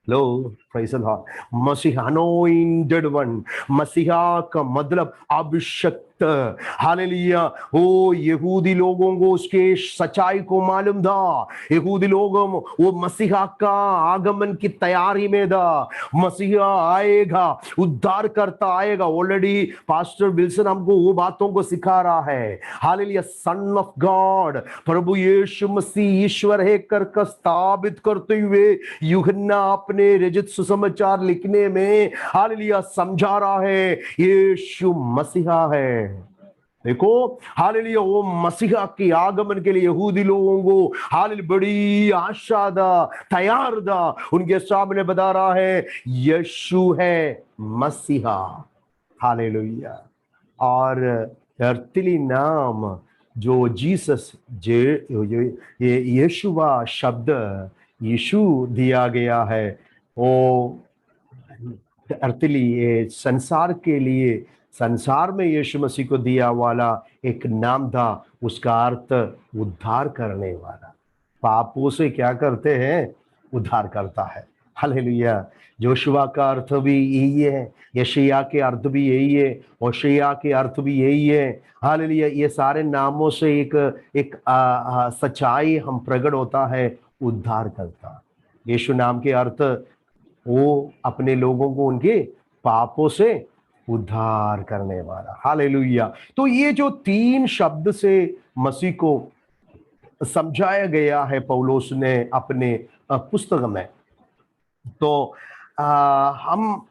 लो प्रेज़ द लॉर्ड। मसीहा अनॉइंटेड वन, मसीहा का मतलब अभिषिक्त। हालेलुया। वो यहूदी लोगों को उसके सच्चाई को मालूम था, यहूदी लोगों वो मसीहा का आगमन की तैयारी में था। मसीहा आएगा, उद्धार करता आएगा। ऑलरेडी पास्टर विल्सन हमको वो बातों को सिखा रहा है। हालेलुया, सन ऑफ गॉड, प्रभु यीशु मसीह ईश्वर है कर स्थापित करते हुए यूहन्ना अपने रचित सुसमाचार लिखने में हालेलुया समझा रहा है यीशु मसीहा है। देखो हालेलुया, वो मसीहा के आगमन के लिए यहूदी लोगों को हालेलुया बड़ी आशा था, तैयार था। उनके सामने बता रहा है यीशु है मसीहा। हालेलुया। और अर्थिली नाम जो जीसस, ये यीशुवा शब्द यीशु दिया गया है, वो अर्थिली ये संसार के लिए, संसार में यीशु मसीह को दिया वाला एक नाम था। उसका अर्थ उद्धार करने वाला। पापों से क्या करते हैं? उद्धार करता है। हालेलुया। जोशुआ का अर्थ भी यही है, यशायाह के अर्थ भी यही है, होशेया के अर्थ भी यही है। हालेलुया। ये सारे नामों से एक सच्चाई हम प्रकट होता है, उद्धार करता। यीशु नाम के अर्थ वो अपने लोगों को उनके पापों से उद्धार करने वाला। हालेलुया। तो ये जो तीन शब्द से मसीह को समझाया गया है पौलुस ने अपने पुस्तक में, तो हम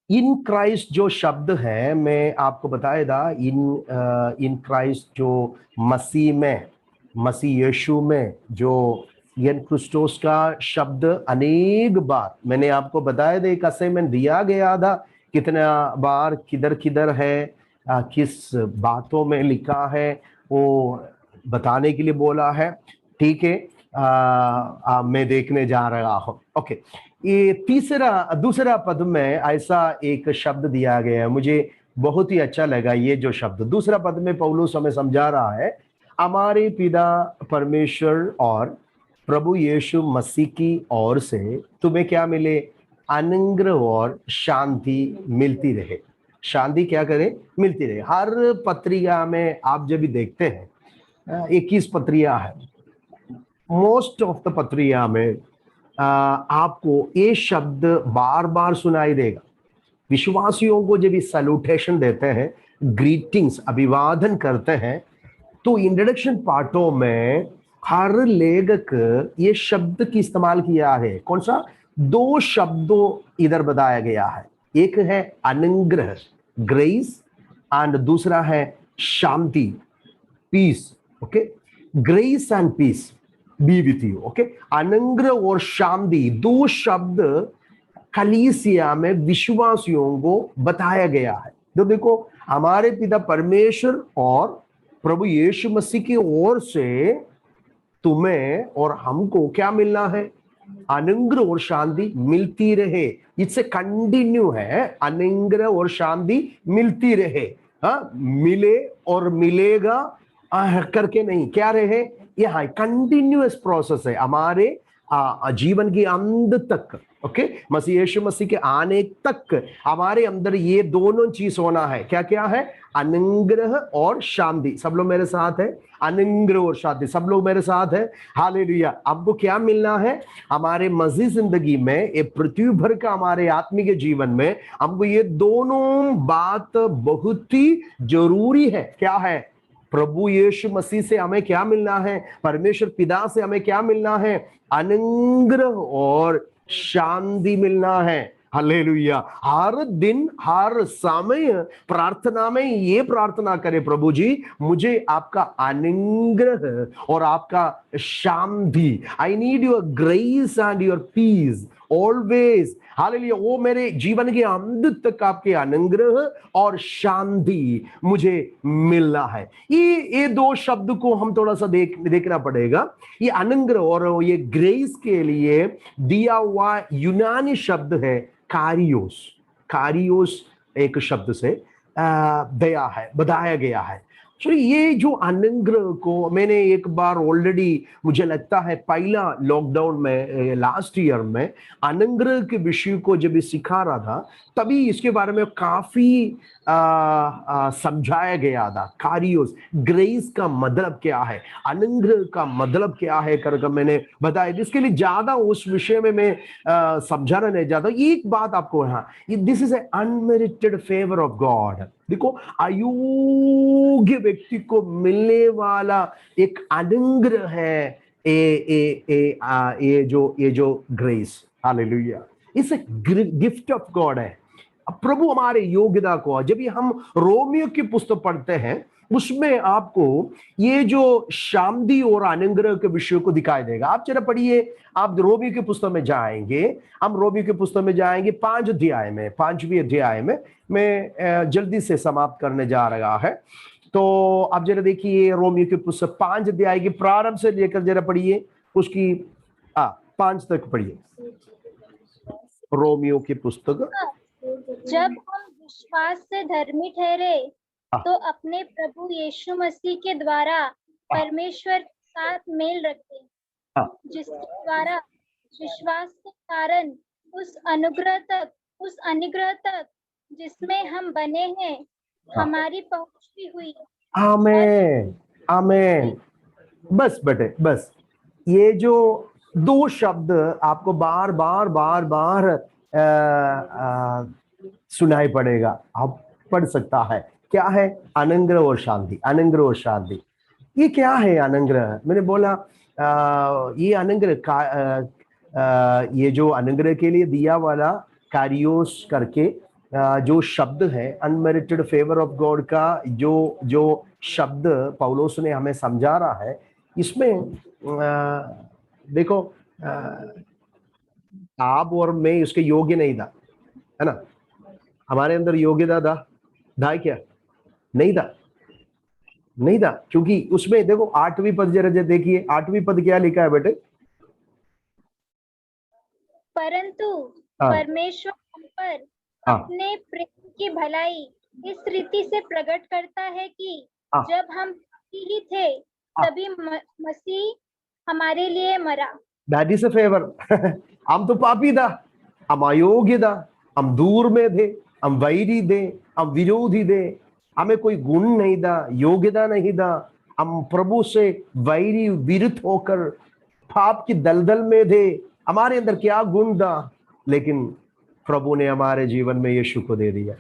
इन क्राइस्ट जो शब्द है, मैं आपको बताया था, इन क्राइस्ट जो मसीह में, मसीह यीशु में जो इन क्रिस्टोस का शब्द अनेक बार मैंने आपको बताया था, एक असाइनमेंट दिया गया था, कितना बार किधर किधर है, किस बातों में लिखा है, वो बताने के लिए बोला है। ठीक है, मैं देखने जा रहा हूँ। ओके, ये दूसरा पद में ऐसा एक शब्द दिया गया है, मुझे बहुत ही अच्छा लगा ये जो शब्द। दूसरा पद में पौलुस हमें समझा रहा है, हमारे पिता परमेश्वर और प्रभु यीशु मसीह की ओर से तुम्हें क्या मिले? अनुग्रह और शांति मिलती रहे। शांति क्या करे? मिलती रहे। हर पत्रिका में आप जब भी देखते हैं, 21 पत्रिका है, मोस्ट ऑफ द पत्रिका में आपको ये शब्द बार बार सुनाई देगा। विश्वासियों को जब सैल्यूटेशन देते हैं, ग्रीटिंग्स, अभिवादन करते हैं, तो इंट्रोडक्शन पार्टों में हर लेखक ये शब्द की इस्तेमाल किया है। कौन सा? 2 शब्दों इधर बताया गया है। एक है अनुग्रह, ग्रेस, एंड दूसरा है शांति, peace. Okay, grace and peace be with you. Okay, अनुग्रह और शांति 2 शब्द कलीसिया में विश्वासियों को बताया गया है। तो देखो, हमारे पिता परमेश्वर और प्रभु यीशु मसीह की ओर से तुम्हें और हमको क्या मिलना है? अनुग्रह और शांति मिलती रहे। इससे कंटिन्यू है, अनुग्रह और शांति मिलती रहे। हाँ, मिले और मिलेगा करके नहीं, क्या रहे? यह कंटिन्यूअस प्रोसेस है हमारे जीवन के अंत तक। ओके, मसीह यीशु मसीह के आने तक हमारे अंदर ये दोनों चीज होना है। क्या क्या है? अनुग्रह और शांति। सब लोग मेरे साथ है, अनुग्रह और शांति। सब लोग मेरे साथ है। हालेलुया। आपको क्या मिलना है? हमारे मसीह जिंदगी में, ये पृथ्वी भर का हमारे आत्मिक जीवन में हमको ये दोनों बात बहुत ही जरूरी है। क्या है? प्रभु यीशु मसीह से हमें क्या मिलना है? परमेश्वर पिता से हमें क्या मिलना है? अनुग्रह और शांति मिलना है। हालेलुया। हर दिन हर समय प्रार्थना में ये प्रार्थना करें, प्रभु जी मुझे आपका अनुग्रह और आपका शांति, I need your grace and your peace always. Hallelujah. वो मेरे जीवन के अंत तक आपके अनुग्रह और शांति मुझे मिलना है। ये 2 शब्द को हम थोड़ा सा देखना पड़ेगा। ये अनुग्रह और ये ग्रेस के लिए दिया हुआ यूनानी शब्द है कारियोस। कारियोस एक शब्द से दया है, बताया गया है। तो ये जो अनुग्रह को मैंने एक बार ऑलरेडी, मुझे लगता है पहला लॉकडाउन में लास्ट ईयर में अनुग्रह के विषय को जब सिखा रहा था, तभी इसके बारे में काफी समझाया गया था। कारियोस, ग्रेस का मतलब क्या है, अनुग्रह का मतलब क्या है करके मैंने बताया। जिसके लिए ज्यादा उस विषय में मैं समझाना नहीं चाहता। एक बात आपको, यहाँ this is a unmerited favour of God. देखो, अयोग्य व्यक्ति को मिलने वाला एक अनुग्रह है ये जो ग्रेस। हालेलुया। इस गिफ्ट ऑफ गॉड है। प्रभु हमारे योग्यता को, जब ये हम रोमियो की पुस्तक पढ़ते हैं, उसमें आपको ये जो शांति और अनुग्रह के विषय को दिखाई देगा। आप जरा पढ़िए, आप रोमियो की पुस्तक में जाएंगे, हम रोमियो की पुस्तक में जाएंगे 5 अध्याय में, 5वीं अध्याय में। मैं जल्दी से समाप्त करने जा रहा है, तो आप जरा देखिए रोमियो की पुस्तक 5 अध्याय के प्रारंभ से लेकर जरा पढ़िए, उसकी 5 तक पढ़िए। रोमियो की पुस्तक। जब हम विश्वास से धर्मी ठहरे तो अपने प्रभु यीशु मसीह के द्वारा परमेश्वर के साथ मेल रखते, जिसके द्वारा विश्वास के कारण उस अनुग्रह तक जिसमें हम बने हैं हमारी पहुंच भी हुई। आमेन, आमेन। बस बेटे, बस ये जो 2 शब्द आपको बार बार बार बार सुनाई पड़ेगा, आप पढ़ सकता है। क्या है? अनुग्रह और शांति, अनुग्रह और शांति। ये क्या है अनुग्रह? मैंने बोला ये अनुग्रह का ये जो अनुग्रह के लिए दिया वाला कारियोस करके जो शब्द है, अनमेरिटेड फेवर ऑफ गॉड का जो शब्द पौलुस ने हमें समझा रहा है, इसमें देखो, आप और मैं उसके योग्य नहीं था, है ना? हमारे अंदर योग्यता था क्या? नहीं था, नहीं था। क्योंकि उसमें देखो 8वीं पद जरा देखिए, 8वीं पद क्या लिखा है बेटे? परंतु परमेश्वर हम पर अपने प्रेम की भलाई इस रीति से प्रकट करता है कि हाँ। जब हम पापी ही थे तभी मसीह हमारे लिए मरा। That is a favour. हम तो पापी था, हम अयोग्य था, हम दूर में थे, हम वैरी थे, हम विरोधी थे, हमें कोई गुण नहीं था, योग्यता नहीं था, हम प्रभु से वैरी विरुद्ध होकर पाप की दलदल में थे। हमारे अंदर क्या गुण था, लेकिन प्रभु ने हमारे जीवन में यीशु को दे दिया।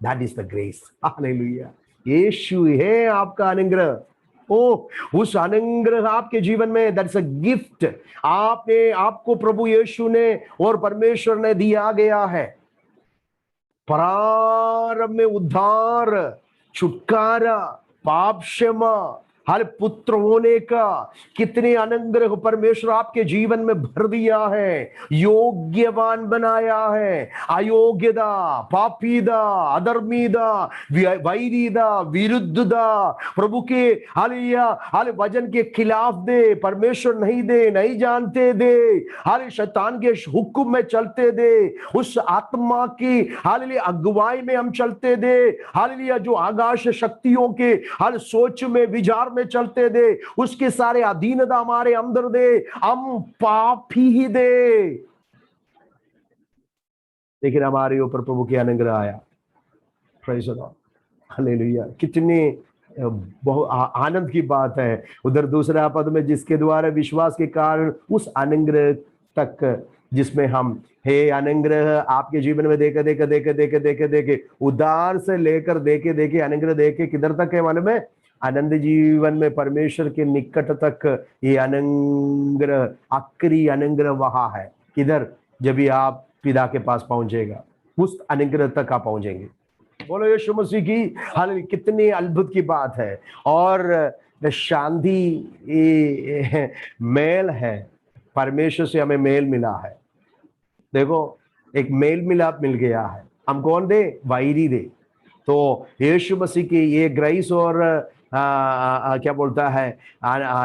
That is the grace. Hallelujah. यीशु है आपका अनुग्रह। ओ, उस अनुग्रह आपके जीवन में, दैट्स अ गिफ्ट। आपको प्रभु यीशु ने और परमेश्वर ने दिया गया है। प्रारंभ में उद्धार, छुटकारा, पाप क्षमा, हर पुत्र होने का कितने अनुग्रह परमेश्वर आपके जीवन में भर दिया है। योग्यवान बनाया है, अयोग्यता, पापीदा, अधर्मीदा, वैरीदा, विरुद्धदा, प्रभु के हाल वचन के खिलाफ दे, परमेश्वर नहीं दे, नहीं जानते दे, हाल शैतान के हुक्म में चलते दे, उस आत्मा की हालेलुया अगुवाई में हम चलते दे, हालेलुया जो आकाश शक्तियों के हर सोच में विचार में चलते दे, उसके सारे अधीनता हमारे अंदर दे, हम पापी ही दे, लेकिन हमारे ऊपर प्रभु की अनुग्रह आया। Praise the Lord. हालेलुया। कितने बहुत आनंद की बात है। उधर दूसरा पद में, जिसके द्वारा विश्वास के कारण उस अनुग्रह तक जिसमें हम, हे अनुग्रह आपके जीवन में देखे देखे देखे देखे देखे देखे उदार से लेकर देखे देखे अनुग्रह देखे किधर तक है मन में, आनंद जीवन में परमेश्वर के निकट तक ये अनुग्रह, आखिरी अनुग्रह वहां है। किधर? जब भी आप पिता के पास पहुंचेगा, उस अनुग्रह तक आप पहुंचेंगे। बोलो यीशु मसीह की हालेलुया। कितनी अद्भुत की बात है। और शांति मेल है, परमेश्वर से हमें मेल मिला है। देखो, एक मेल मिलाप मिल गया है। हम कौन दे? वैरी दे। तो यीशु मसीह की ये ग्रेस और क्या बोलता है,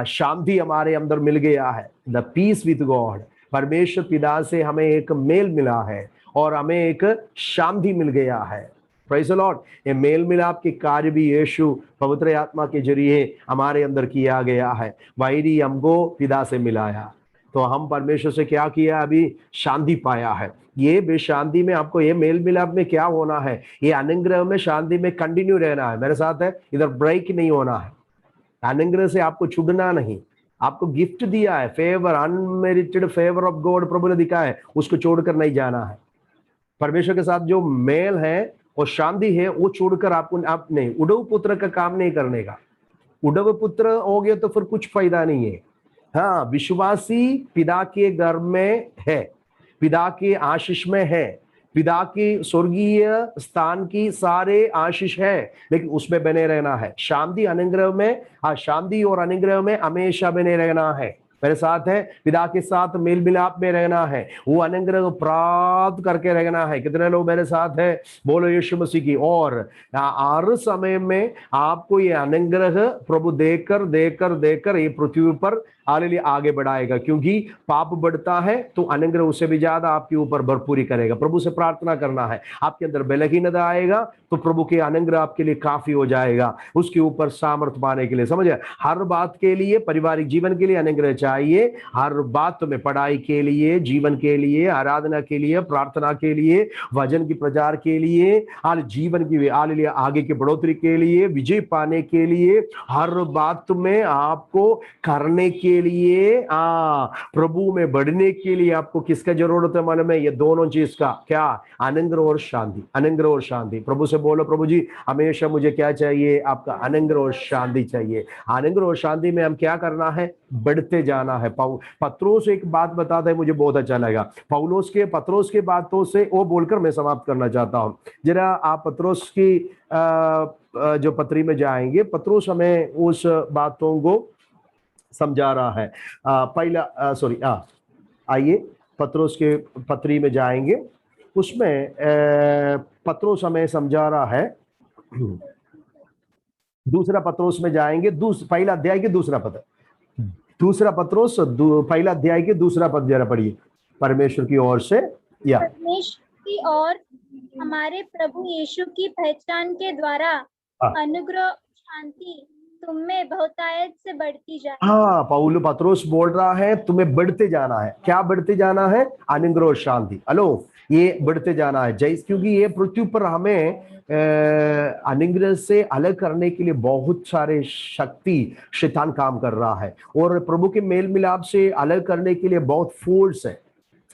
शांति हमारे अंदर मिल गया है। द पीस विद गॉड, परमेश्वर पिता से हमें एक मेल मिला है और हमें एक शांति मिल गया है। Praise the Lord. ये मेल मिलाप के कार्य भी यीशु पवित्र आत्मा के जरिए हमारे अंदर किया गया है। वैरी हमको पिता से मिलाया, तो हम परमेश्वर से क्या किया? अभी शांति पाया है। ये बेशांति में आपको ये मेल मिलाप में क्या होना है? ये अनुग्रह में, शांति में कंटिन्यू रहना है। मेरे साथ है, इधर ब्रेक नहीं होना है। अनुग्रह से आपको छूटना नहीं। आपको गिफ्ट दिया है, favour, unmerited favour of God प्रभु ने दिखा है, उसको छोड़कर नहीं जाना है। परमेश्वर के साथ जो मेल है और शांति है, वो छोड़कर आप नहीं, उड़व पुत्र का काम नहीं करने का। उड़व पुत्र हो गए तो फिर कुछ फायदा नहीं है। हाँ, विश्वासी पिता के घर में है, पिता के आशीष में है, पिता की स्वर्गीय स्थान की सारे आशीष है, लेकिन उसमें बने रहना है। शांति अनुग्रह में, हाँ, शांति और अनुग्रह में हमेशा बने रहना है। मेरे साथ है, पिता के साथ मेल मिलाप में रहना है, वो अनुग्रह प्राप्त करके रहना है। कितने लोग मेरे साथ है? बोलो यीशु मसीह की। और हर समय में आपको ये अनुग्रह प्रभु देकर देकर देकर ये पृथ्वी पर हालेलुया आगे बढ़ाएगा, क्योंकि पाप बढ़ता है तो अनुग्रह उससे भी ज्यादा आपके ऊपर भरपूरी करेगा। प्रभु से प्रार्थना करना है, आपके अंदर बलहीनता आएगा तो प्रभु के अनुग्रह आपके लिए काफी हो जाएगा, उसके ऊपर सामर्थ पाने के लिए। समझे? हर बात के लिए, पारिवारिक जीवन के लिए अनुग्रह चाहिए, हर बात में, पढ़ाई के लिए, जीवन के लिए, आराधना के लिए, प्रार्थना के लिए, वचन की प्रचार के लिए, जीवन की हालेलुया आगे की बढ़ोतरी के लिए, विजय पाने के लिए, हर बात में आपको करने के लिए, प्रभु में बढ़ने के लिए आपको किसका जरूरत है मन में? ये दोनों चीज का। क्या? अनुग्रह और शांति। अनुग्रह और शांति। प्रभु से बोलो, प्रभु जी हमेशा मुझे क्या चाहिए? आपका अनुग्रह और शांति चाहिए। अनुग्रह और शांति में हम क्या करना है? बढ़ते जाना है। पत्रोस एक बात बताता है, मुझे बहुत अच्छा लगा। पत्रोस के बातों से वो बोलकर मैं समाप्त करना चाहता हूं। जरा आप पत्रोस की जो पत्री में जाएंगे, पत्रोस हमें उस बातों को समझा रहा है। आइए पत्रोस के पत्री में जाएंगे, उसमें पत्रोस हमें समझा रहा है। दूसरा पत्रोस में जाएंगे, पहला अध्याय के दूसरा पद, दूसरा पत्रोस पहला अध्याय के दूसरा पद जरा पढ़िए। परमेश्वर की ओर से, या परमेश्वर की ओर हमारे प्रभु यीशु की पहचान के द्वारा हाँ। अनुग्रह शांति तुम में बहुतायत से बढ़ती जाए। हाँ, पौलुस पत्रोस बोल रहा है तुम्हें बढ़ते जाना है। क्या बढ़ते जाना है? अनुग्रह और शांति। हेलो, ये बढ़ते जाना है जैसे, क्योंकि ये पृथ्वी पर हमें अनुग्रह से अलग करने के लिए बहुत सारे शक्ति शैतान काम कर रहा है, और प्रभु के मेल मिलाप से अलग करने के लिए बहुत फोर्स है।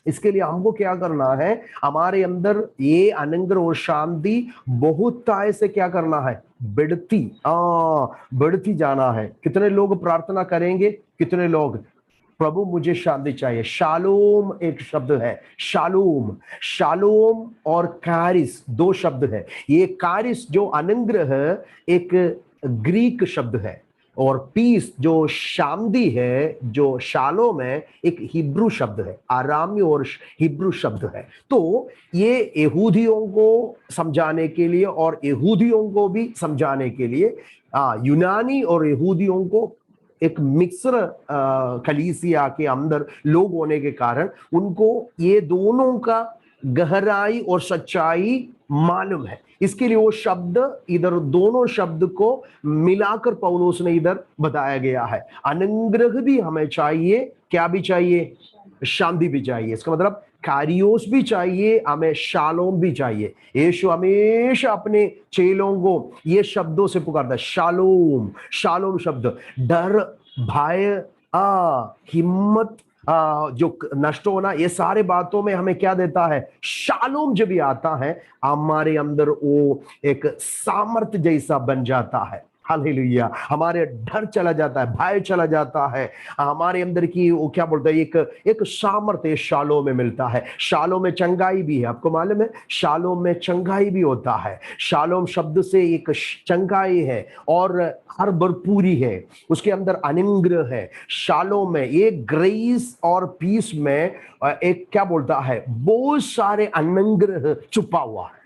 इसके लिए हमको क्या करना है? हमारे अंदर ये अनुग्रह और शांति बहुतायत से क्या करना है? बढ़ती जाना है। कितने लोग प्रार्थना करेंगे? कितने लोग प्रभु मुझे शांति चाहिए? शालोम एक शब्द है, शालोम। शालोम और कारिस दो शब्द है। ये कारिस जो अनुग्रह एक ग्रीक शब्द है, और पीस जो शांति है, जो शालोम है, एक हिब्रू शब्द है, आरामी और हिब्रू शब्द है। तो ये यहूदियों को समझाने के लिए और यहूदियों को भी समझाने के लिए, यूनानी और यहूदियों को एक मिक्सर कलीसिया के अंदर लोग होने के कारण उनको ये दोनों का गहराई और सच्चाई मालूम है। इसके लिए वो शब्द इधर, दोनों शब्द को मिलाकर पौलुस ने इधर बताया गया है। अनुग्रह भी हमें चाहिए, क्या भी चाहिए? शांति भी चाहिए। इसका मतलब कारियोस भी चाहिए, हमें शालोम भी चाहिए। यीशु हमेशा अपने चेलों को ये शब्दों से पुकारता है, शालोम। शालोम शब्द डर, भय, हिम्मत, जो नष्ट होना, ये सारे बातों में हमें क्या देता है? शालोम जब भी आता है हमारे अंदर वो एक सामर्थ्य जैसा बन जाता है। हालेलुया। हमारे डर चला जाता है, भय चला जाता है, हमारे अंदर की वो क्या बोलते हैं, एक सामर्थ्य शालोम में मिलता है। शालोम में चंगाई भी है, आपको मालूम है? शालोम में चंगाई भी होता है। शालोम शब्द से एक चंगाई है और हर भरपूरी है, उसके अंदर अनुग्रह है। शालोम में ये ग्रेस और पीस में एक क्या बोलता है, बहुत सारे अनुग्रह छुपा हुआ है।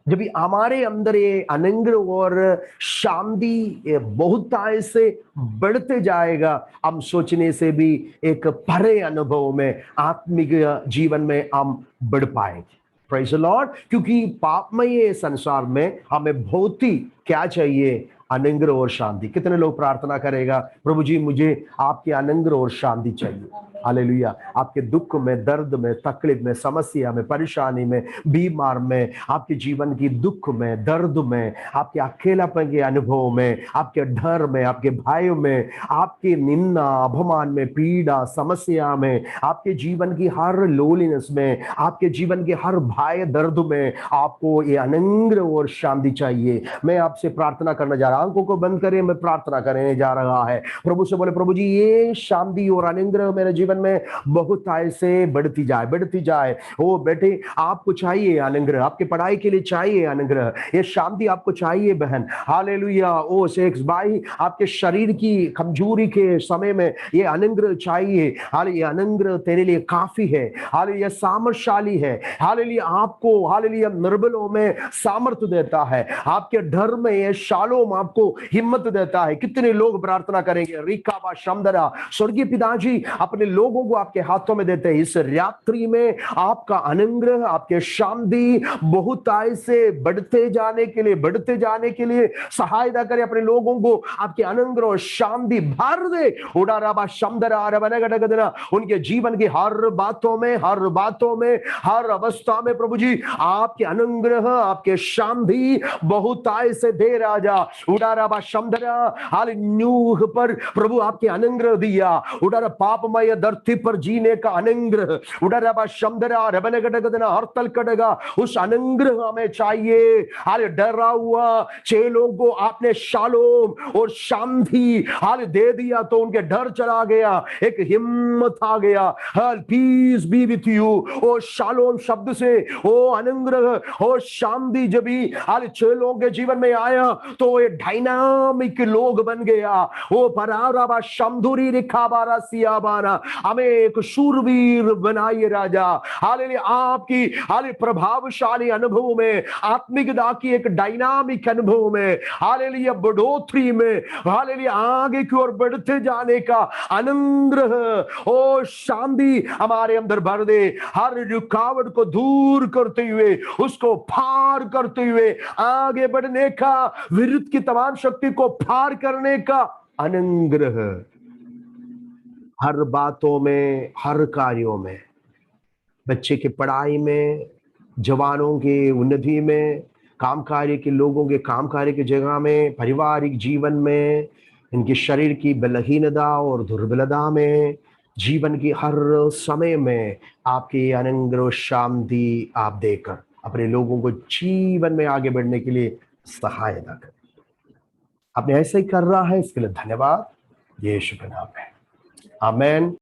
जब भी हमारे अंदर ये अनुग्रह और शांति बहुतायत से बढ़ते जाएगा, हम सोचने से भी एक परे अनुभव में, आत्मिक जीवन में हम बढ़ पाएंगे। Praise the Lord. क्योंकि पापमय संसार में हमें बहुत ही क्या चाहिए? अनुग्रह और शांति। कितने लोग प्रार्थना करेगा, प्रभु जी मुझे आपके अनुग्रह और शांति चाहिए? हालेलुया। आपके दुख में, दर्द में, तकलीफ में, समस्या में, परेशानी में, बीमार में, आपके जीवन की दुख में, दर्द में, आपके अकेलापन के अनुभव में, आपके डर में, आपके भय में, आपके निंदा, अपमान में, पीड़ा, समस्या में, आपके जीवन की हर लोलीनेस में, आपके जीवन के हर भय दर्द में आपको ये अनुग्रह और शांति चाहिए। मैं आपसे प्रार्थना करना जा रहा हूं, आंखों को बंद करें, मैं प्रार्थना करने जा रहा है। प्रभु से बोले, प्रभु जी ये शांति और अनुग्रह मेरे जीवन में बहुत ऐसे बढ़ती जाए, बढ़ती जाए। ओ बेटे, आपको चाहिए अनुग्रह, आपके पढ़ाई के लिए चाहिए अनुग्रह, ये शांति आपको चाहिए बहन। हालेलुया। ओ सेक्स भाई, आपके शरीर की कमजोरी के समय में ये अनुग्रह चाहिए। हालेलुया, अनुग्रह तेरे लिए काफी है। हालेलुया, सामर्थशाली है। हालेलुया, आपको हालेलुया निर्बलों में सामर्थ्य देता है, आपके डर में ये शालोम आपको हिम्मत देता है। कितने लोग प्रार्थना करेंगे? रिकाबा शमदरा, स्वर्गीय पिताजी अपने लोगों को आपके हाथों में देते हैं। इस रात्रि में आपका अनुग्रह, आपके शांति बहुतायत से बढ़ते जाने के लिए, बढ़ते जाने के लिए सहायता करें। अपने लोगों को आपके अनुग्रह और शांति भर दे। उडाराबा शमदरा रबनगडगदना, उनके जीवन की हर बातों में, हर बातों में, हर अवस्था में प्रभु जी आपके अनुग्रह, आपके शांति बहुतायत से दे राजा। उडाराबा शमदरा, हाल न्यूह पर प्रभु आपके अनुग्रह दिया। उडारा पापमय धरती पर जीने का अनुग्रह। उडाराबा शमदरा रबनगडगदना हरतल कटगा, उस अनुग्रह हमें चाहिए। हाल डरा हुआ चेलों को आपने शालोम और शांति हाल दे दिया तो उनके डर चला गया, एक हिम्मत आ गया। हाल पीस बी विथ यू। ओ शालोम शब्द से ओ अनुग्रह और शांति जब भी हाल चेलों के जीवन में आया तो ये डायनामिक लोग बन गया। वो पराराबा शमधुरी रिखाबारा सियाबारा, हमें एक शूरवीर बनाइए राजा। हालेलुया, आपकी हाले प्रभावशाली अनुभव में, आत्मिकता की एक डायनामिक अनुभव में, हालेलुया बढ़ोतरी में, हालेलुया आगे की ओर बढ़ते जाने का अनुग्रह ओ शांति हमारे अंदर भर दे। हर रुकावट को दूर करते हुए, उसको पार करते हुए आगे बढ़ने का, विरुद्ध की तमाम शक्ति को पार करने का अनुग्रह हर बातों में, हर कार्यों में, बच्चे की पढ़ाई में, जवानों की उन्नति में, काम कार्य के लोगों के काम कार्य की जगह में, पारिवारिक जीवन में, इनके शरीर की बलहीनता और दुर्बलता में, जीवन की हर समय में आपकी अनुग्रह शांति आप देकर अपने लोगों को जीवन में आगे बढ़ने के लिए सहायता करें। आपने ऐसा ही कर रहा है, इसके लिए धन्यवाद, यीशु के नाम में, आमेन।